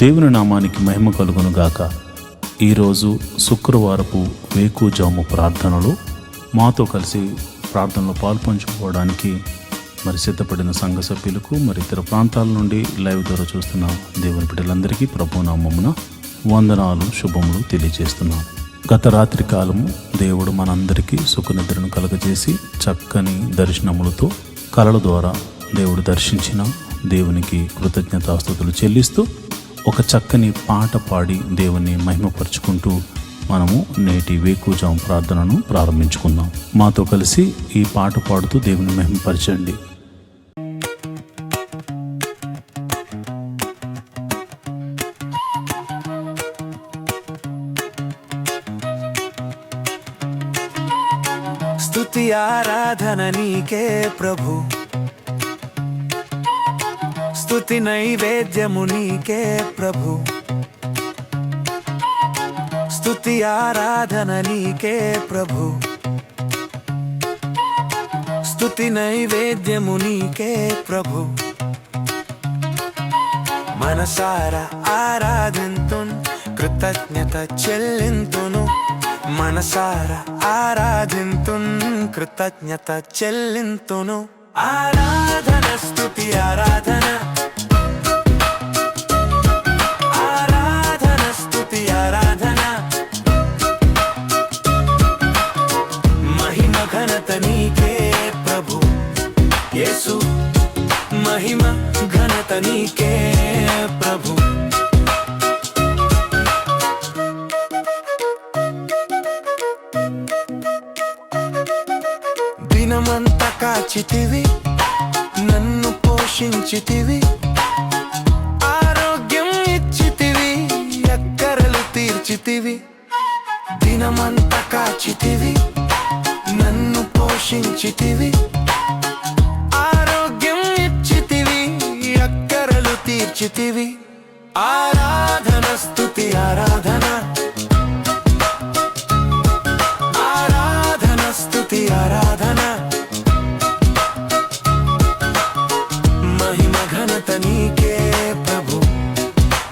దేవుని నామానికి మహిమ కలుగును గాక. ఈరోజు శుక్రవారపు వేకుజాము ప్రార్థనలో మాతో కలిసి ప్రార్థనలో పాల్పంచుకోవడానికి సిద్ధపడిన సంఘ సభ్యులకు ఇతర ప్రాంతాల నుండి లైవ్ ద్వారా చూస్తున్న దేవుని బిడ్డలందరికీ ప్రభు నామమున వందనాలు, శుభములు తెలియజేస్తున్నాను. గత రాత్రి కాలము దేవుడు మనందరికీ సుఖనిద్రను కలగజేసి చక్కని దర్శనములతో కలల ద్వారా దేవుడు దర్శించిన దేవునికి కృతజ్ఞతాస్తుతులు చెల్లిస్తూ ఒక చక్కని పాట పాడి దేవుని మహిమపరుచుకుంటూ మనము నేటి వేకుజాము ప్రార్థనను ప్రారంభించుకుందాం. మాతో కలిసి ఈ పాట పాడుతూ దేవుని మహిమపరచండి. స్తుతి ఆరాధన నీకే ప్రభు, స్తుతి నైవేద్యము నీకే ప్రభు, స్తుతి ఆరాధన నీకే ప్రభు, స్తుతి నైవేద్యము నీకే ప్రభు. మనసారా ఆరాధింతున్, కృతజ్ఞత చెల్లింతును. మనసారా ఆరాధింతున్, కృతజ్ఞత చెల్లింతును. ఆరాధన స్తుతి ఆరాధన, ఆరాధన స్తుతి ఆరాధన. మహిమ ఘనత నీకే ప్రభు యేసు, మహిమ ఘనత నీకే ప్రభు. దినమంతా కాచితివి, నన్ను పోషించితివి, ఆరోగ్యం ఇచ్చితివి, అక్కరలు తీర్చితివి. దినమంతా కాచితివి, నన్ను పోషించితివి, ఆరోగ్యం ఇచ్చితివి, అక్కరలు తీర్చితివి. ఆరాధన స్తుతి ఆరాధన, ఆరాధన స్తుతి ఆరాధన. మహిమ ఘనత నీకే ప్రభు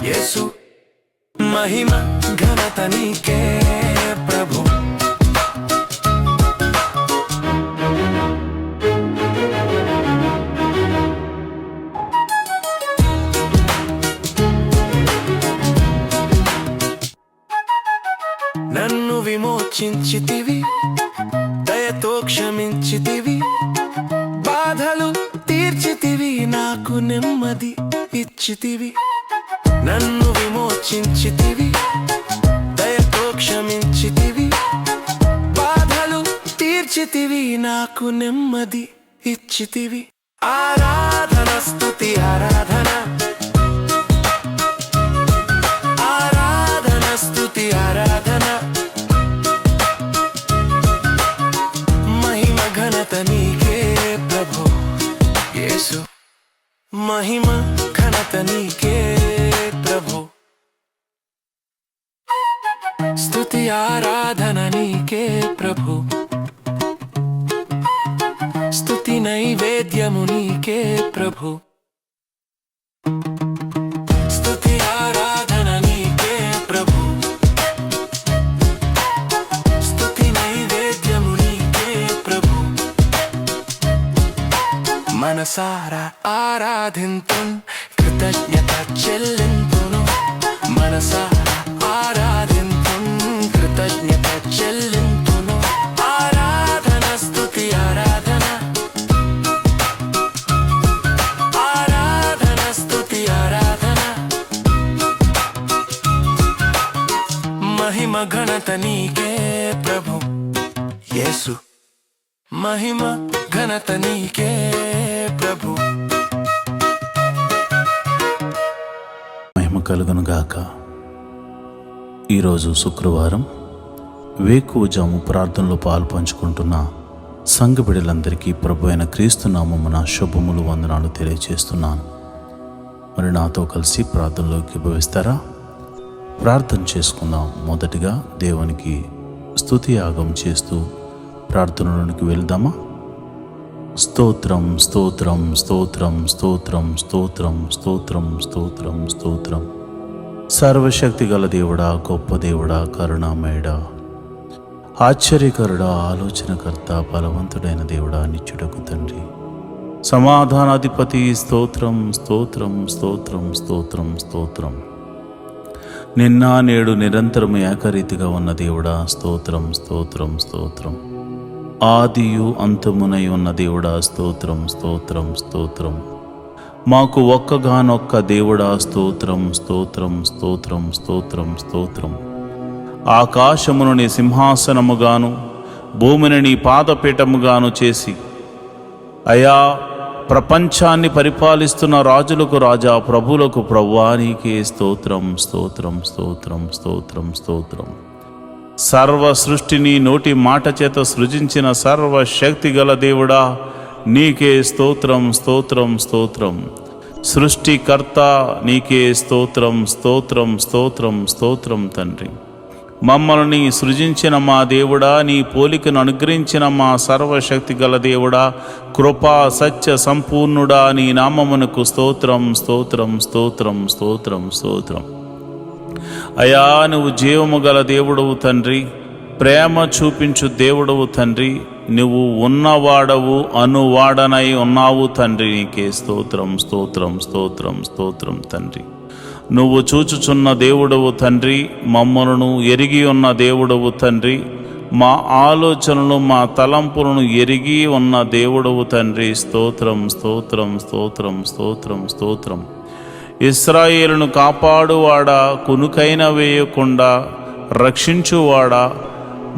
యేసు, మహిమ ఘనత నీకే ప్రభు. నన్ను విమోచించితివి, దయతో క్షమించితివి, బాధలు తీర్చితివి, నాకు నెమ్మది ఇచ్చితివి. నన్ను విమోచించితివి, దయతో క్షమించితివి, బాధలు తీర్చితివి, నాకు నెమ్మది ఇచ్చితివి. ఆరాధన స్తుతి ఆరాధన, ఆరాధన స్తుతి ఆరాధన. మహిమ ఘనత నీకే ప్రభు యేసు, మహిమ ఘనత నీకే ప్రభు. స్తుతి ఆరాధన నీకే ప్రభు, స్తుతి నైవేద్యము నీకే ప్రభు, స్తుతి ఆరాధన నీకే ప్రభు, స్తుతి నైవేద్యము నీకే ప్రభు. మనసారా ఆరాధింతున్, కృతజ్ఞత చెల్లింతును. మనసారా ఆరాధింతున్, కృతజ్ఞత చెల్లింతును. ఆరాధన స్తుతి ఆరాధన, ఆరాధన స్తుతి ఆరాధన. మహిమ ఘనత నీకే ప్రభు యేసు, మహిమ ఘనత నీకే ప్రభు. మహిమ కలుగును గాక. ఈరోజు శుక్రవారం వేకువజాము ప్రార్థనలో పాల్పంచుకుంటున్న సంఘ బిడ్డలందరికీ ప్రభు అయిన క్రీస్తు నామమున శుభములు, వందనాలు తెలియజేస్తున్నాను. నాతో కలిసి ప్రార్థనలోకి భవిస్తారా? ప్రార్థన చేసుకుందాం. మొదటిగా దేవునికి స్తుతి యాగం చేస్తూ ప్రార్థనలోనికి వెళ్దామా? స్తోత్రం స్తోత్రం స్తోత్రం స్తోత్రం స్తోత్రం స్తోత్రం స్తోత్రం స్తోత్రం సర్వశక్తి గల దేవుడా, గొప్ప దేవుడా, కరుణామయుడా, ఆశ్చర్యకరుడా, ఆలోచనకర్త, బలవంతుడైన దేవుడా, నిత్యుడకు తండ్రి, సమాధానాధిపతి, స్తోత్రం స్తోత్రం స్తోత్రం స్తోత్రం స్తోత్రం. నిన్న నేడు నిరంతరం ఏకరీతిగా ఉన్న దేవుడా, స్తోత్రం స్తోత్రం స్తోత్రం. ఆదియు అంతమునై ఉన్న దేవుడా, స్తోత్రం స్తోత్రం స్తోత్రం. మాకు ఒక్కగానొక్క దేవుడా, స్తోత్రం స్తోత్రం స్తోత్రం స్తోత్రం స్తోత్రం. ఆకాశమును నీ సింహాసనముగాను భూమిని నీ పాదపీఠముగాను చేసి అయా ప్రపంచాన్ని పరిపాలిస్తున్న రాజులకు రాజా, ప్రభువులకు ప్రభువా, నీకే స్తోత్రం స్తోత్రం స్తోత్రం స్తోత్రం స్తోత్రం. సర్వ సృష్టిని నోటి మాట చేత సృజించిన సర్వశక్తి గల దేవుడా, నీకే స్తోత్రం స్తోత్రం స్తోత్రం. సృష్టికర్త నీకే స్తోత్రం స్తోత్రం స్తోత్రం స్తోత్రం తండ్రి. మమ్మల్ని సృజించిన మా దేవుడా, నీ పోలికను అనుగ్రహించిన మా సర్వశక్తి గల దేవుడా, కృపా సత్య సంపూర్ణుడా, నీ నామమునకు స్తోత్రం స్తోత్రం స్తోత్రం స్తోత్రం స్తోత్రం. అయా, నువ్వు జీవము గల దేవుడవు తండ్రి, ప్రేమ చూపించు దేవుడవు తండ్రి, నువ్వు ఉన్నవాడవు, అనువాడనై ఉన్నావు తండ్రి, నీకే స్తోత్రం స్తోత్రం స్తోత్రం స్తోత్రం తండ్రి. నువ్వు చూచుచున్న దేవుడవు తండ్రి, మమ్మలను ఎరిగి ఉన్న దేవుడవు తండ్రి, మా ఆలోచనలు మా తలంపులను ఎరిగి ఉన్న దేవుడవు తండ్రి, స్తోత్రం స్తోత్రం స్తోత్రం స్తోత్రం స్తోత్రం. ఇశ్రాయేలును కాపాడువాడా, కునుకైన వేయకుండా రక్షించువాడా,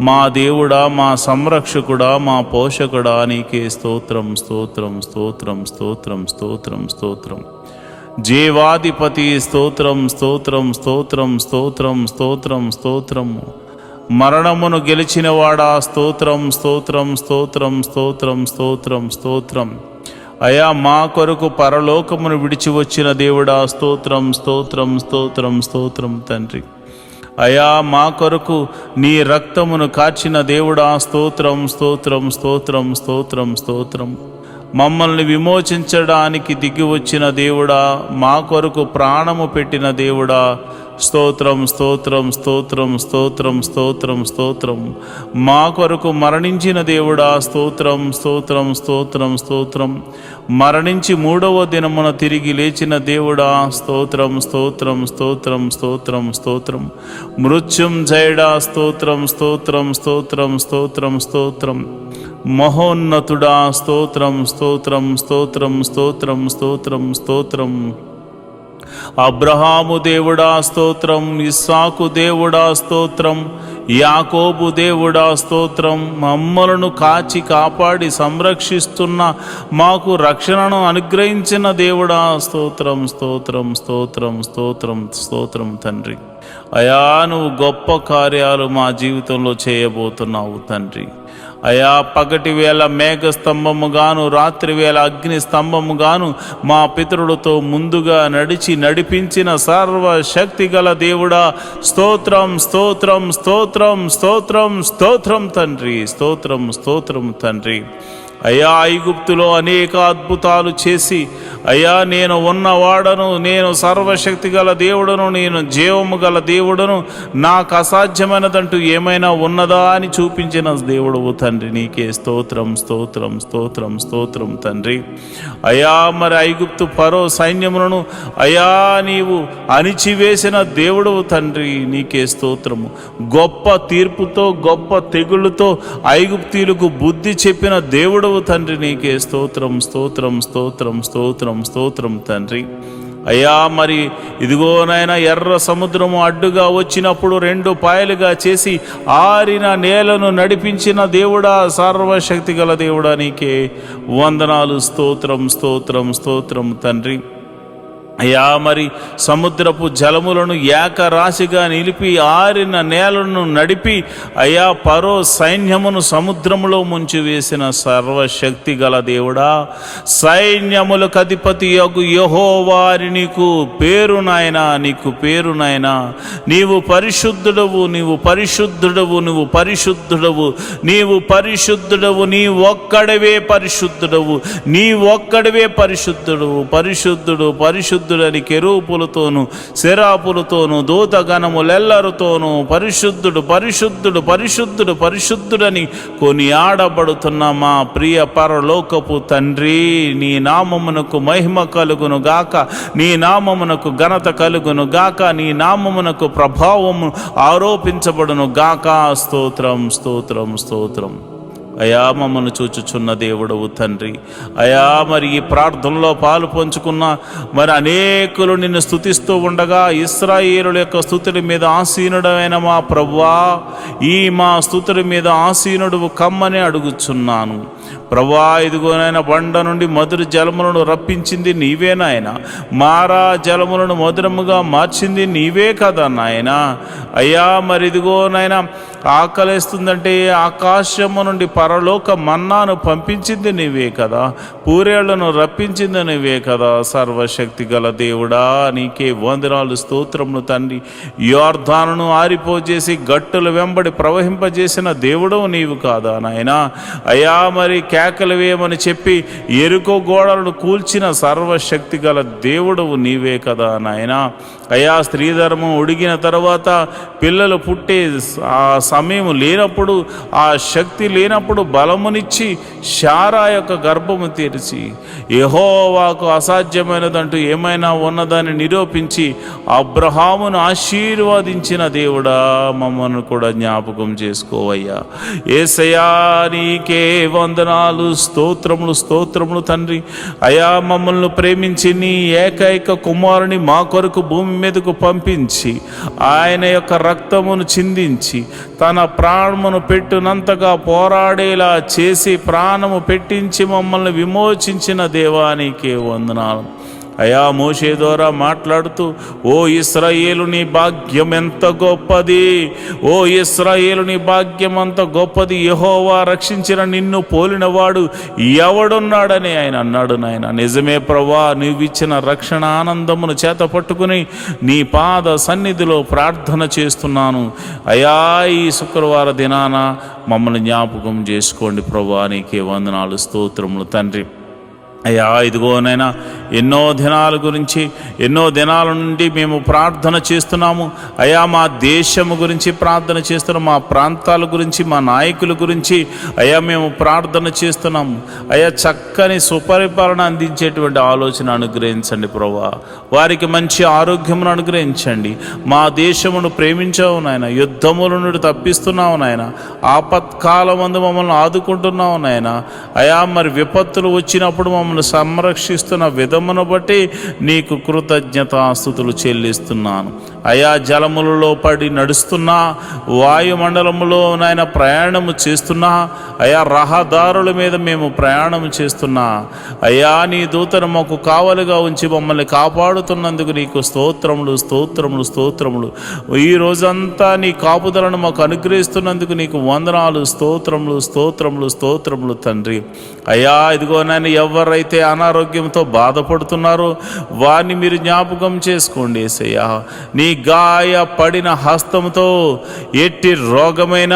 మా దేవుడా, మా సంరక్షకుడా, మా పోషకుడా, నీకే స్తోత్రం స్తోత్రం స్తోత్రం స్తోత్రం స్తోత్రం స్తోత్రం. జీవాధిపతి స్తోత్రం స్తోత్రం స్తోత్రం స్తోత్రం స్తోత్రం స్తోత్రం. మరణమును గెలిచినవాడా, స్తోత్రం స్తోత్రం స్తోత్రం స్తోత్రం స్తోత్రం స్తోత్రం. అయా, మా కొరకు పరలోకమును విడిచి వచ్చిన దేవుడా, స్తోత్రం స్తోత్రం స్తోత్రం స్తోత్రం తండ్రి. అయా, మా కొరకు నీ రక్తమును కార్చిన దేవుడా, స్తోత్రం స్తోత్రం స్తోత్రం స్తోత్రం స్తోత్రం. మమ్మల్ని విమోచించడానికి దిగి వచ్చిన దేవుడా, మా కొరకు ప్రాణము పెట్టిన దేవుడా, స్తోత్రం స్తోత్రం స్తోత్రం స్తోత్రం స్తోత్రం స్తోత్రం. మా కొరకు మరణించిన దేవుడా, స్తోత్రం స్తోత్రం స్తోత్రం స్తోత్రం. మరణించి మూడవ దినమున తిరిగి లేచిన దేవుడా, స్తోత్రం స్తోత్రం స్తోత్రం స్తోత్రం స్తోత్రం. మృత్యుంజయుడా, స్తోత్రం స్తోత్రం స్తోత్రం స్తోత్రం స్తోత్రం. మహోన్నతుడా, స్తోత్రం స్తోత్రం స్తోత్రం స్తోత్రం స్తోత్రం స్తోత్రం. అబ్రహాము దేవుడా, స్తోత్రం. ఇస్సాకు దేవుడా, స్తోత్రం. యాకోబు దేవుడా, స్తోత్రం. మమ్మలను కాచి కాపాడి సంరక్షిస్తున్న, మాకు రక్షణను అనుగ్రహించిన దేవుడా, స్తోత్రం స్తోత్రం స్తోత్రం స్తోత్రం స్తోత్రం తండ్రి. అయా, నువ్వు గొప్ప కార్యాలు మా జీవితంలో చేయబోతున్నావు తండ్రి. అయా, పగటి వేళ మేఘ స్తంభముగాను, రాత్రి వేళ అగ్ని స్తంభముగాను మా పితరులతో ముందుగా నడిపించిన సర్వశక్తి గల దేవుడా, స్తోత్రం స్తోత్రం స్తోత్రం స్తోత్రం స్తోత్రం తండ్రి, స్తోత్రం స్తోత్రం తండ్రి. అయ్యా, ఐగుప్తులో అనేక అద్భుతాలు చేసి, అయ్యా, నేను ఉన్నవాడను, నేను సర్వశక్తి గల దేవుడను, నేను జీవము గల దేవుడను, నాకు అసాధ్యమైనదంటూ ఏమైనా ఉన్నదా అని చూపించిన దేవుడవు తండ్రి, నీకే స్తోత్రం స్తోత్రం స్తోత్రం స్తోత్రం తండ్రి. అయ్యా, మరి ఐగుప్తు ఫరో సైన్యములను అయ్యా నీవు అణిచివేసిన దేవుడవు తండ్రి, నీకే స్తోత్రము. గొప్ప తీర్పుతో, గొప్ప తెగుళ్ళతో ఐగుప్తీయులకు బుద్ధి చెప్పిన దేవుడు తండ్రి, నీకే స్తోత్రం స్తోత్రం స్తోత్రం స్తోత్రం స్తోత్రం తండ్రి. అయ్యా, మరి ఇదిగోనైనా ఎర్ర సముద్రము అడ్డుగా వచ్చినప్పుడు రెండు పాయలుగా చేసి ఆరిన నేలను నడిపించిన దేవుడా, సర్వశక్తి గల దేవుడా, నీకే వందనాలు, స్తోత్రం స్తోత్రం స్తోత్రం తండ్రి. అయ్యా, మరి సముద్రపు జలములను ఏకరాశిగా నిలిపి ఆరిన నేలను నడిపి అయ్యా ఫరో సైన్యమును సముద్రములో ముంచి వేసిన సర్వశక్తి గల దేవుడా, సైన్యములకు అధిపతి యగు యెహోవాని నీకు పేరు నాయనా, నీకు పేరు నాయనా. నీవు పరిశుద్ధుడవు, నీవు పరిశుద్ధుడవు, నీవు పరిశుద్ధుడవు, నీవు పరిశుద్ధుడవు, నీ ఒక్కడవే పరిశుద్ధుడవు, నీ ఒక్కడవే పరిశుద్ధుడు, పరిశుద్ధుడు పరిశుద్ధుడు పరిశుద్ధుడని కెరూపులతోనూ శరాపులతోనూ దూతగణములెల్లరితోనూ పరిశుద్ధుడు పరిశుద్ధుడు పరిశుద్ధుడు పరిశుద్ధుడని కొనియాడబడుతున్న మా ప్రియ పరలోకపు తండ్రి, నీ నామమునకు మహిమ కలుగును గాక, నీ నామమునకు ఘనత కలుగును గాక, నీ నామమునకు ప్రభావము ఆరోపించబడును గాక. స్తోత్రం స్తోత్రం స్తోత్రం. అయా మమ్మల్ని చూచుచున్న దేవుడవు తండ్రి, అయా మరి ఈ ప్రార్థనలో పాలు పంచుకున్న మరి అనేకులు నిన్ను స్తుతిస్తూ ఉండగా ఇశ్రాయేలుల యొక్క స్తుతుల మీద ఆసీనుడమైన మా ప్రభువా, ఈ మా స్తుతుల మీద ఆసీనుడు కమ్మని అడుగుచున్నాను ప్రభువా. ఇదిగోనైనా బండ నుండి మధుర జలములను రప్పించింది నీవే నాయన, మారా జలములను మధురముగా మార్చింది నీవే కదా నాయన. అయ్యా మరి ఇదిగోనైనా ఆకలేస్తుందంటే ఆకాశము నుండి పరలోక మన్నాను పంపించింది నీవే కదా, పూరేళ్లను రప్పించింది నీవే కదా. సర్వశక్తి గల దేవుడా, నీకే వందనాలు స్తోత్రములు తండ్రి. యోర్దానును ఆరిపోజేసి గట్టుల వెంబడి ప్రవహింపజేసిన దేవుడు నీవు కాదా నాయన. అయ్యా మరి కేకలు వేయమని చెప్పి ఎరుకో గోడలను కూల్చిన సర్వశక్తి గల దేవుడవు నీవే కదా నాయన. అయా స్త్రీధర్మం ఉడిగిన తర్వాత పిల్లలు పుట్టే ఆ సమయం లేనప్పుడు, ఆ శక్తి లేనప్పుడు బలమునిచ్చి శారా యొక్క గర్భము తెరిచి యెహోవాకు అసాధ్యమైనదంటూ ఏమైనా ఉన్నదని నిరూపించి అబ్రహామును ఆశీర్వదించిన దేవుడా, మమ్మల్ని కూడా జ్ఞాపకం చేసుకోవయ్యా. యేసయ్యా నీకే వందనాలు స్తోత్రములు స్తోత్రములు తండ్రి. అయా మమ్మల్ని ప్రేమించి నీ ఏకైక కుమారుని మా కొరకు భూమి మీదకు పంపించి ఆయన యొక్క రక్తమును చిందించి తన ప్రాణమును పెట్టునంతగా పోరాడేలా చేసి ప్రాణము పెట్టించి మమ్మల్ని విమోచించిన దేవానికే వందనాలు. అయా మోషే ద్వారా మాట్లాడుతూ, ఓ ఇశ్రాయేలు నీ భాగ్యం ఎంత గొప్పది, ఓ ఇశ్రాయేలు నీ భాగ్యం అంత గొప్పది, యెహోవా రక్షించిన నిన్ను పోలినవాడు ఎవడున్నాడని ఆయన అన్నాడు నాయన. నిజమే ప్రభువా, నీవిచ్చిన రక్షణ ఆనందమును చేత పట్టుకుని నీ పాద సన్నిధిలో ప్రార్థన చేస్తున్నాను. అయా ఈ శుక్రవార దినాన మమ్మల్ని జ్ఞాపకం చేసుకోండి ప్రభువా, నీకే వందనాలు స్తోత్రములు తండ్రి. అయ్యా ఇదిగోనైనా ఎన్నో దినాల గురించి ఎన్నో దినాల నుండి మేము ప్రార్థన చేస్తున్నాము. అయ్యా మా దేశము గురించి ప్రార్థన చేస్తున్నాము, మా ప్రాంతాల గురించి, మా నాయకుల గురించి అయ్యా మేము ప్రార్థన చేస్తున్నాము. అయ్యా చక్కని సుపరిపాలన అందించేటువంటి ఆలోచన అనుగ్రహించండి ప్రభువా, వారికి మంచి ఆరోగ్యమును అనుగ్రహించండి. మా దేశమును ప్రేమించావు నాయన, యుద్ధముల నుండి తప్పిస్తున్నావు నాయన, ఆపత్కాలమందు మమ్మల్ని ఆదుకుంటున్నావు నాయన. అయ్యా మరి విపత్తులు వచ్చినప్పుడు మమ్మల్ని సంరక్షిస్తున్న విధమును బట్టి నీకు కృతజ్ఞతాస్తుతులు చెల్లిస్తున్నాను. అయా జలములలో పడి నడుస్తున్నా, వాయుమండలములో నాయన ప్రయాణము చేస్తున్నా, అయా రహదారుల మీద మేము ప్రయాణం చేస్తున్నా, అయా నీ దూతను మాకు కావలిగా ఉంచి మమ్మల్ని కాపాడుతున్నందుకు నీకు స్తోత్రములు స్తోత్రములు స్తోత్రములు. ఈ రోజంతా నీ కాపుదలను మాకు అనుగ్రహిస్తున్నందుకు నీకు వందనాలు స్తోత్రములు స్తోత్రములు స్తోత్రములు తండ్రి. అయ్యా ఇదిగో నాయన ఎవరైతే అనారోగ్యంతో బాధపడుతున్నారో వారిని మీరు జ్ఞాపకం చేసుకోండి యేసయ్యా. నీ గాయపడిన హస్తంతో ఎట్టి రోగమైన,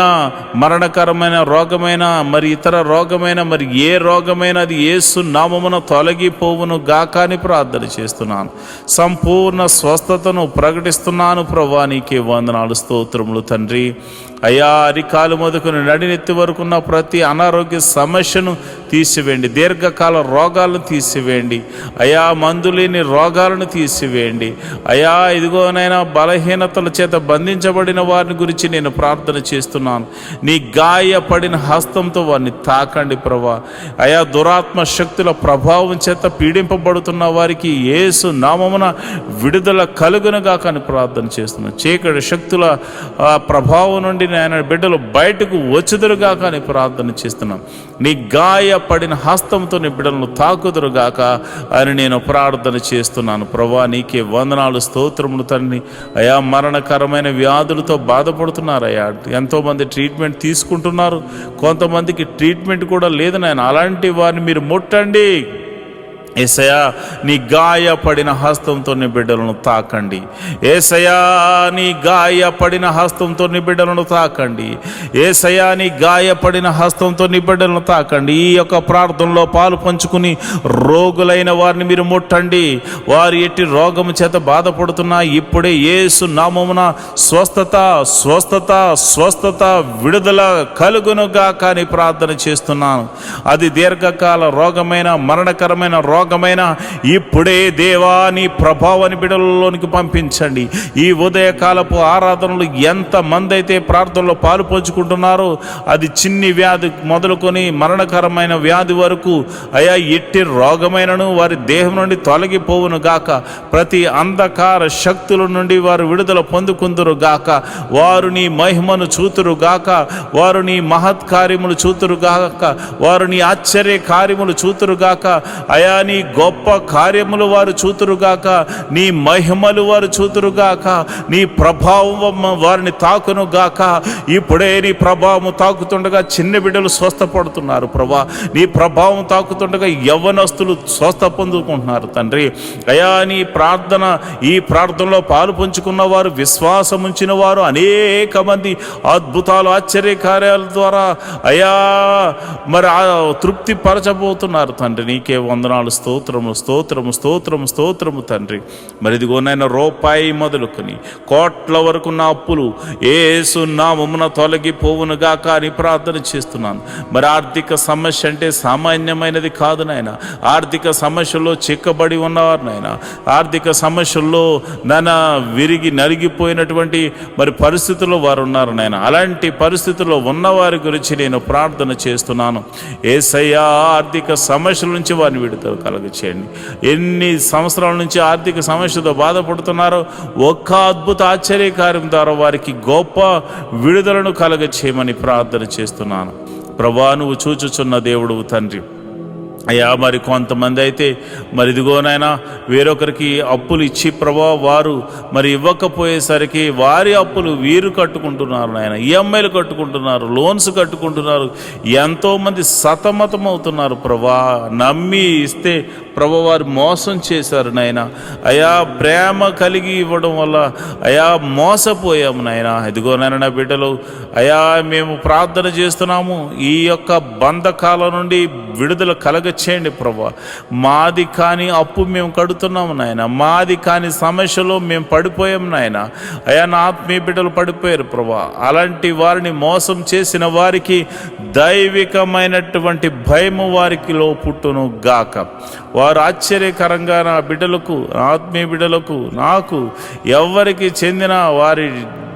మరణకరమైన రోగమైన, మరి ఇతర రోగమైన, మరి ఏ రోగమైన అది యేసు నామమున తొలగిపోవును గాక అని ప్రార్థన చేస్తున్నాను. సంపూర్ణ స్వస్థతను ప్రకటిస్తున్నాను ప్రభువా, నీకే వందనాలు స్తోత్రములు తండ్రి. అయ్యా అరికాలు మొదలుకొని నడినెత్తి వరకున్న ప్రతి అనారోగ్య సమస్యను తీసివేయండి, దీర్ఘకాల రోగాలను తీసివేయండి, అయా మందులేని రోగాలను తీసివేయండి. అయా ఇదిగోనైనా బలహీనతల చేత బంధించబడిన వారిని గురించి నేను ప్రార్థన చేస్తున్నాను. నీ గాయపడిన హస్తంతో వారిని తాకండి ప్రభువా. అయా దురాత్మ శక్తుల ప్రభావం చేత పీడింపబడుతున్న వారికి యేసు నామమున విడుదల కలుగునుగా కానీ ప్రార్థన చేస్తున్నాను. చీకటి శక్తుల ప్రభావం నుండి ఆయన బిడ్డలు బయటకు వచ్చుదురుగా కానీ ప్రార్థన చేస్తున్నాం. నీ గాయపడిన హస్తంతో నీ బిడ్డలను తాకుదురుగాక అని నేను ప్రార్థన చేస్తున్నాను ప్రభువా. నీకే వందనాలు స్తోత్రములు తండ్రి. అయా మరణకరమైన వ్యాధులతో బాధపడుతున్నారు అయ్యా, ఎంతోమంది ట్రీట్మెంట్ తీసుకుంటున్నారు, కొంతమందికి ట్రీట్మెంట్ కూడా లేదు నాయన. అలాంటి వారిని మీరు ముట్టండి, యేసయ్యా నీ గాయపడిన హస్తంతో నీ బిడ్డలను తాకండి. యేసయ్యా నీ గాయపడిన హస్తంతో నీ బిడ్డలను తాకండి. యేసయ్యా నీ గాయపడిన హస్తంతో నీ బిడ్డలను తాకండి. ఈ యొక్క ప్రార్థనలో పాలు పంచుకుని రోగులైన వారిని మీరు ముట్టండి. వారు ఎట్టి రోగము చేత బాధపడుతున్నా ఇప్పుడే యేసు నామమున స్వస్థత స్వస్థత స్వస్థత విడుదల కలుగునుగా కానీ ప్రార్థన చేస్తున్నాను. అది దీర్ఘకాల రోగమైన మరణకరమైన రోగమైన ఇప్పుడే దేవా నీ ప్రభావాన్ని బిడ్డలలోనికి పంపించండి. ఈ ఉదయకాలపు ఆరాధనలు ఎంతమంది అయితే ప్రార్థనలో పాలు పంచుకుంటున్నారో అది చిన్ని వ్యాధి మొదలుకొని మరణకరమైన వ్యాధి వరకు అయా ఎట్టి రోగమైనను వారి దేహం నుండి తొలగిపోవును గాక. ప్రతి అంధకార శక్తుల నుండి వారు విడుదల పొందుకుందురు గాక. వారు నీ మహిమను చూతురు గాక. వారు నీ మహత్కార్యములు చూతురు గాక. వారు నీ ఆశ్చర్య కార్యములు చూతురు గాక. అయా నీ గొప్ప కార్యములు వారు చూతురుగాక. నీ మహిమలు వారు చూతురుగాక. నీ ప్రభావం వారిని తాకును గాక. ఇప్పుడే నీ ప్రభావం తాకుతుండగా చిన్న బిడ్డలు స్వస్థపడుతున్నారు ప్రభా. నీ ప్రభావం తాకుతుండగా యవ్వనస్తులు స్వస్థ పొందుకుంటున్నారు తండ్రి. అయా నీ ప్రార్థన ఈ ప్రార్థనలో పాలు పంచుకున్న వారు విశ్వాసం ఉంచిన వారు అనేక మంది అద్భుతాలు ఆశ్చర్య కార్యాల ద్వారా అయా మరి తృప్తి పరచబోతున్నారు తండ్రి. నీకే వందనాలు, స్తోత్రము స్తోత్రము స్తోత్రము స్తోత్రము తండ్రి. మరి ఇదిగోనైనా రూపాయి మొదలుకొని కోట్ల వరకు నా అప్పులు యేసు నామమున తొలగిపోవునుగాక అని ప్రార్థన చేస్తున్నాను. మరి ఆర్థిక సమస్య అంటే సామాన్యమైనది కాదు నాయన. ఆర్థిక సమస్యల్లో చిక్కబడి ఉన్నవారు నాయన. ఆర్థిక సమస్యల్లో విరిగి నలిగిపోయినటువంటి మరి పరిస్థితుల్లో వారు ఉన్నారు నాయన. అలాంటి పరిస్థితుల్లో ఉన్నవారి గురించి నేను ప్రార్థన చేస్తున్నాను. యేసయ్యా ఆర్థిక సమస్యల నుంచి వారిని విడుదల కలగచేయండి. ఎన్ని సంవత్సరాల నుంచి ఆర్థిక సమస్యతో బాధపడుతున్నారో ఒక్క అద్భుత ఆశ్చర్యకార్యం ద్వారా వారికి గొప్ప విడుదలను కలగచేయమని ప్రార్థన చేస్తున్నాను. ప్రభువా నువ్వు చూచుచున్న దేవుడు తండ్రి. అయ్యా మరి కొంతమంది అయితే మరి ఇదిగోనైనా వేరొకరికి అప్పులు ఇచ్చి ప్రభా వారు మరి ఇవ్వకపోయేసరికి వారి అప్పులు వీరు కట్టుకుంటున్నారు నాయన. ఈఎంఐలు కట్టుకుంటున్నారు, లోన్స్ కట్టుకుంటున్నారు. ఎంతోమంది సతమతం అవుతున్నారు ప్రభా. నమ్మి ఇస్తే ప్రభా వారు మోసం చేశారు నాయన. అయా ప్రేమ కలిగి ఇవ్వడం వల్ల అయా మోసపోయాము నాయన. ఇదిగోనైనా నా బిడ్డలు అయా మేము ప్రార్థన చేస్తున్నాము. ఈ యొక్క బంధకాల నుండి విడుదల కలగచేయండి ప్రభా. మాది కాని అప్పు మేము కడుతున్నాము నాయన. మాది కాని సమస్యలో మేము పడిపోయాము నాయన. అయా నా ఆత్మీయ బిడ్డలు పడిపోయారు ప్రభా. అలాంటి వారిని మోసం చేసిన వారికి దైవికమైనటువంటి భయము వారికిలో పుట్టును గాక. వారు ఆశ్చర్యకరంగా నా బిడ్డలకు, ఆత్మీయ బిడ్డలకు, నాకు ఎవరికి చెందిన వారి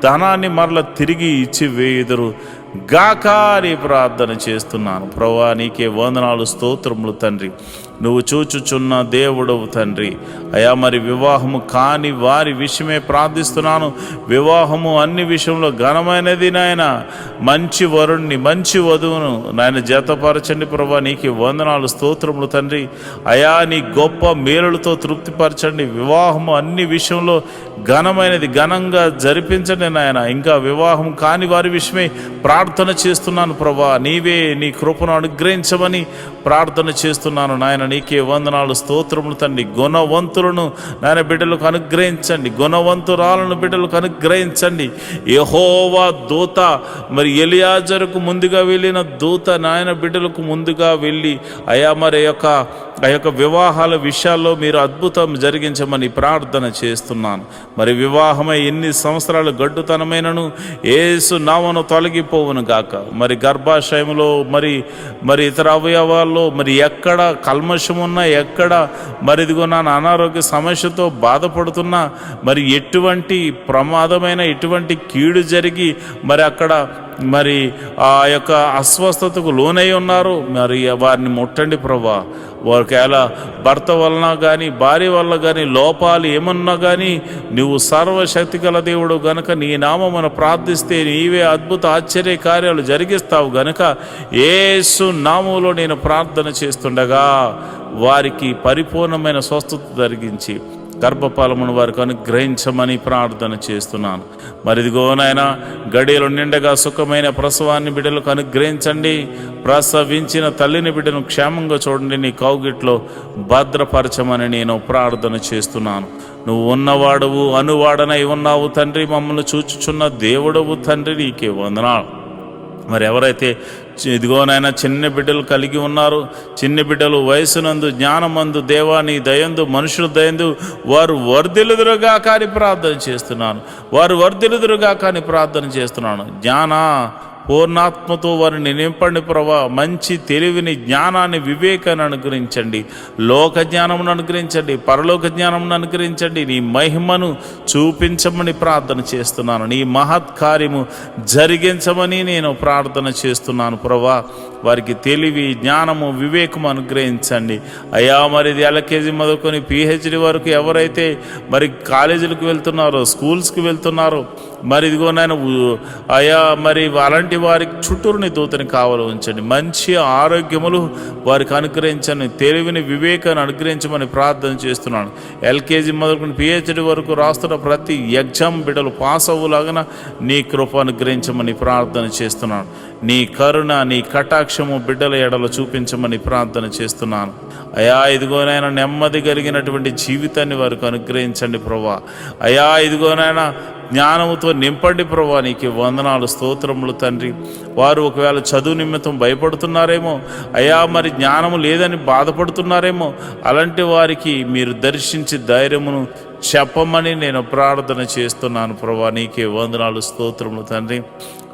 ధనాన్ని మరల తిరిగి ఇచ్చి వేయుదురు గాక అని ప్రార్థన చేస్తున్నాను. ప్రభువా నీకే వందనాలు, స్తోత్రములు తండ్రి. నువ్వు చూచుచున్న దేవుడవు తండ్రి. అయా మరి వివాహము కాని వారి విషయమే ప్రార్థిస్తున్నాను. వివాహము అన్ని విషయంలో ఘనమైనది నాయన. మంచి వరుణ్ణి, మంచి వధువును నాయన జతపరచండి ప్రభువా. నీకే వందనాలు, స్తోత్రములు తండ్రి. అయా నీ గొప్ప మేలులతో తృప్తిపరచండి. వివాహము అన్ని విషయంలో ఘనమైనది, ఘనంగా జరిపించండి నాయన. ఇంకా వివాహం కాని వారి విషయమే ప్రార్థన చేస్తున్నాను ప్రభా. నీవే నీ కృపను అనుగ్రహించమని ప్రార్థన చేస్తున్నాను నాయన. నీకే వందనాలు, స్తోత్రములు తండ్రి. గుణవంతులను నాయన బిడ్డలకు అనుగ్రహించండి. గుణవంతురాలను బిడ్డలకు అనుగ్రహించండి. యెహోవా దూత మరి ఎలియాజరుకు ముందుగా వెళ్ళిన దూత నాయన బిడ్డలకు ముందుగా వెళ్ళి అయా మరి ఆ యొక్క వివాహాల విషయాల్లో మీరు అద్భుతం జరిగించమని ప్రార్థన చేస్తున్నాను. మరి వివాహమై ఎన్ని సంవత్సరాలు గడ్డుతనమైనను యేసు నామమున తొలగిపోవును గాక. మరి గర్భాశయంలో మరి ఇతర అవయవాల్లో మరి ఎక్కడ కల్మషం ఉన్నా, ఎక్కడ మరి ఇదిగో నా అనారోగ్య సమస్యతో బాధపడుతున్నా, మరి ఎటువంటి ప్రమాదమైన ఎటువంటి కీడు జరిగి మరి అక్కడ మరి ఆ యొక్క అస్వస్థతకు లోనై ఉన్నారు, మరి వారిని ముట్టండి ప్రభా. ఒకవేళ భర్త వలన కానీ భార్య వల్ల కానీ లోపాలు ఏమన్నా కానీ నువ్వు సర్వశక్తి గల దేవుడు గనుక నీ నామమున ప్రార్థిస్తే నీవే అద్భుత ఆశ్చర్య కార్యాలు జరిగిస్తావు గనుక యేసు నామములో నేను ప్రార్థన చేస్తుండగా వారికి పరిపూర్ణమైన స్వస్థత జరిగించి గర్భఫలమును వారికి అనుగ్రహించమని ప్రార్థన చేస్తున్నాను. మరిదిగో నాయన, గడియలు నిండగా సుఖమైన ప్రసవాన్ని బిడ్డలకు అనుగ్రహించండి. ప్రసవించిన తల్లిని బిడ్డను క్షేమంగా చూడండి, నీ కౌగిట్లో భద్రపరచమని నేను ప్రార్థన చేస్తున్నాను. నువ్వు ఉన్నవాడవు, అనువాడనై ఉన్నావు తండ్రి, మమ్మల్ని చూచుచున్న దేవుడవు తండ్రి, నీకే వందనాలు. మరి ఎవరైతే ఇదిగోనైనా చిన్న బిడ్డలు కలిగి ఉన్నారో, చిన్న బిడ్డలు వయసునందు, జ్ఞానమందు, దేవాని దయందు, మనుషుల దయందు వారు వర్ధిల్లుదురుగా కానీ ప్రార్థన చేస్తున్నాను. వారు వర్ధిల్లుదురుగా కానీ ప్రార్థన చేస్తున్నాను. జ్ఞాన పూర్ణాత్మతో వారిని నింపండి ప్రభా. మంచి తెలివిని, జ్ఞానాన్ని, వివేకాన్ని అనుగ్రహించండి. లోక జ్ఞానమును అనుగ్రహించండి, పరలోక జ్ఞానమును అనుగ్రహించండి. నీ మహిమను చూపించమని ప్రార్థన చేస్తున్నాను. నీ మహత్కార్యము జరిగించమని నేను ప్రార్థన చేస్తున్నాను ప్రభా. వారికి తెలివి, జ్ఞానము, వివేకము అనుగ్రహించండి అయ్యా. మరి ఇది ఎల్కేజీ మొదలుకొని పిహెచ్డి వరకు ఎవరైతే మరి కాలేజీలకు వెళ్తున్నారో, స్కూల్స్కి వెళ్తున్నారో, మరి ఇదిగోనైనా అయ్యా, మరి అలాంటి వారికి చుట్టూరుని దూతని కావాలి ఉంచండి. మంచి ఆరోగ్యములు వారికి అనుగ్రహించండి. తెలివిని, వివేకాన్ని అనుగ్రహించమని ప్రార్థన చేస్తున్నాను. ఎల్కేజీ మొదలుకొని పిహెచ్డి వరకు రాస్తున్న ప్రతి ఎగ్జామ్ బిడ్డలు పాస్ అవ్వలాగా నీ కృప అనుగ్రహించమని ప్రార్థన చేస్తున్నాను. నీ కరుణ, నీ కటాక్షము బిడ్డల ఎడలో చూపించమని ప్రార్థన చేస్తున్నాను అయ్యా. ఇదిగోనైనా నెమ్మది కలిగినటువంటి జీవితాన్ని వారికి అనుగ్రహించండి ప్రభా. అయ్యా ఇదిగోనైనా జ్ఞానముతో నింపండి ప్రభా. నీకు వందనాలు, స్తోత్రములు తండ్రి. వారు ఒకవేళ చదువు నిమిత్తం భయపడుతున్నారేమో అయ్యా, మరి జ్ఞానము లేదని బాధపడుతున్నారేమో, అలాంటి వారికి మీరు దర్శించి ధైర్యమును చెప్పమని నేను ప్రార్థన చేస్తున్నాను ప్రభా. నీకే వందనాలు, స్తోత్రములు తండ్రి.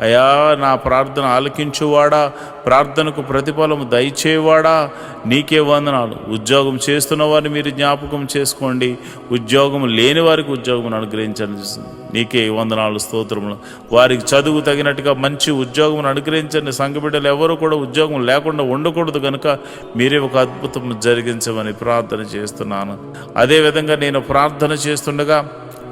అయ్యా, నా ప్రార్థన ఆలకించువాడా, ప్రార్థనకు ప్రతిఫలము దయచేవాడా, నీకే వందనాలు. ఉద్యోగం చేస్తున్న వారిని మీరు జ్ఞాపకం చేసుకోండి. ఉద్యోగం లేని వారికి ఉద్యోగం అనుగ్రహించండి. నీకే వందనాలు, స్తోత్రములు. వారికి చదువు తగినట్టుగా మంచి ఉద్యోగం అనుగ్రహించండి. సంఘ బిడ్డలు ఎవరు కూడా ఉద్యోగం లేకుండా ఉండకూడదు కనుక మీరే ఒక అద్భుతం జరిగించమని ప్రార్థన చేస్తున్నాను. అదేవిధంగా నేను ప్రార్థన చేస్తుండగా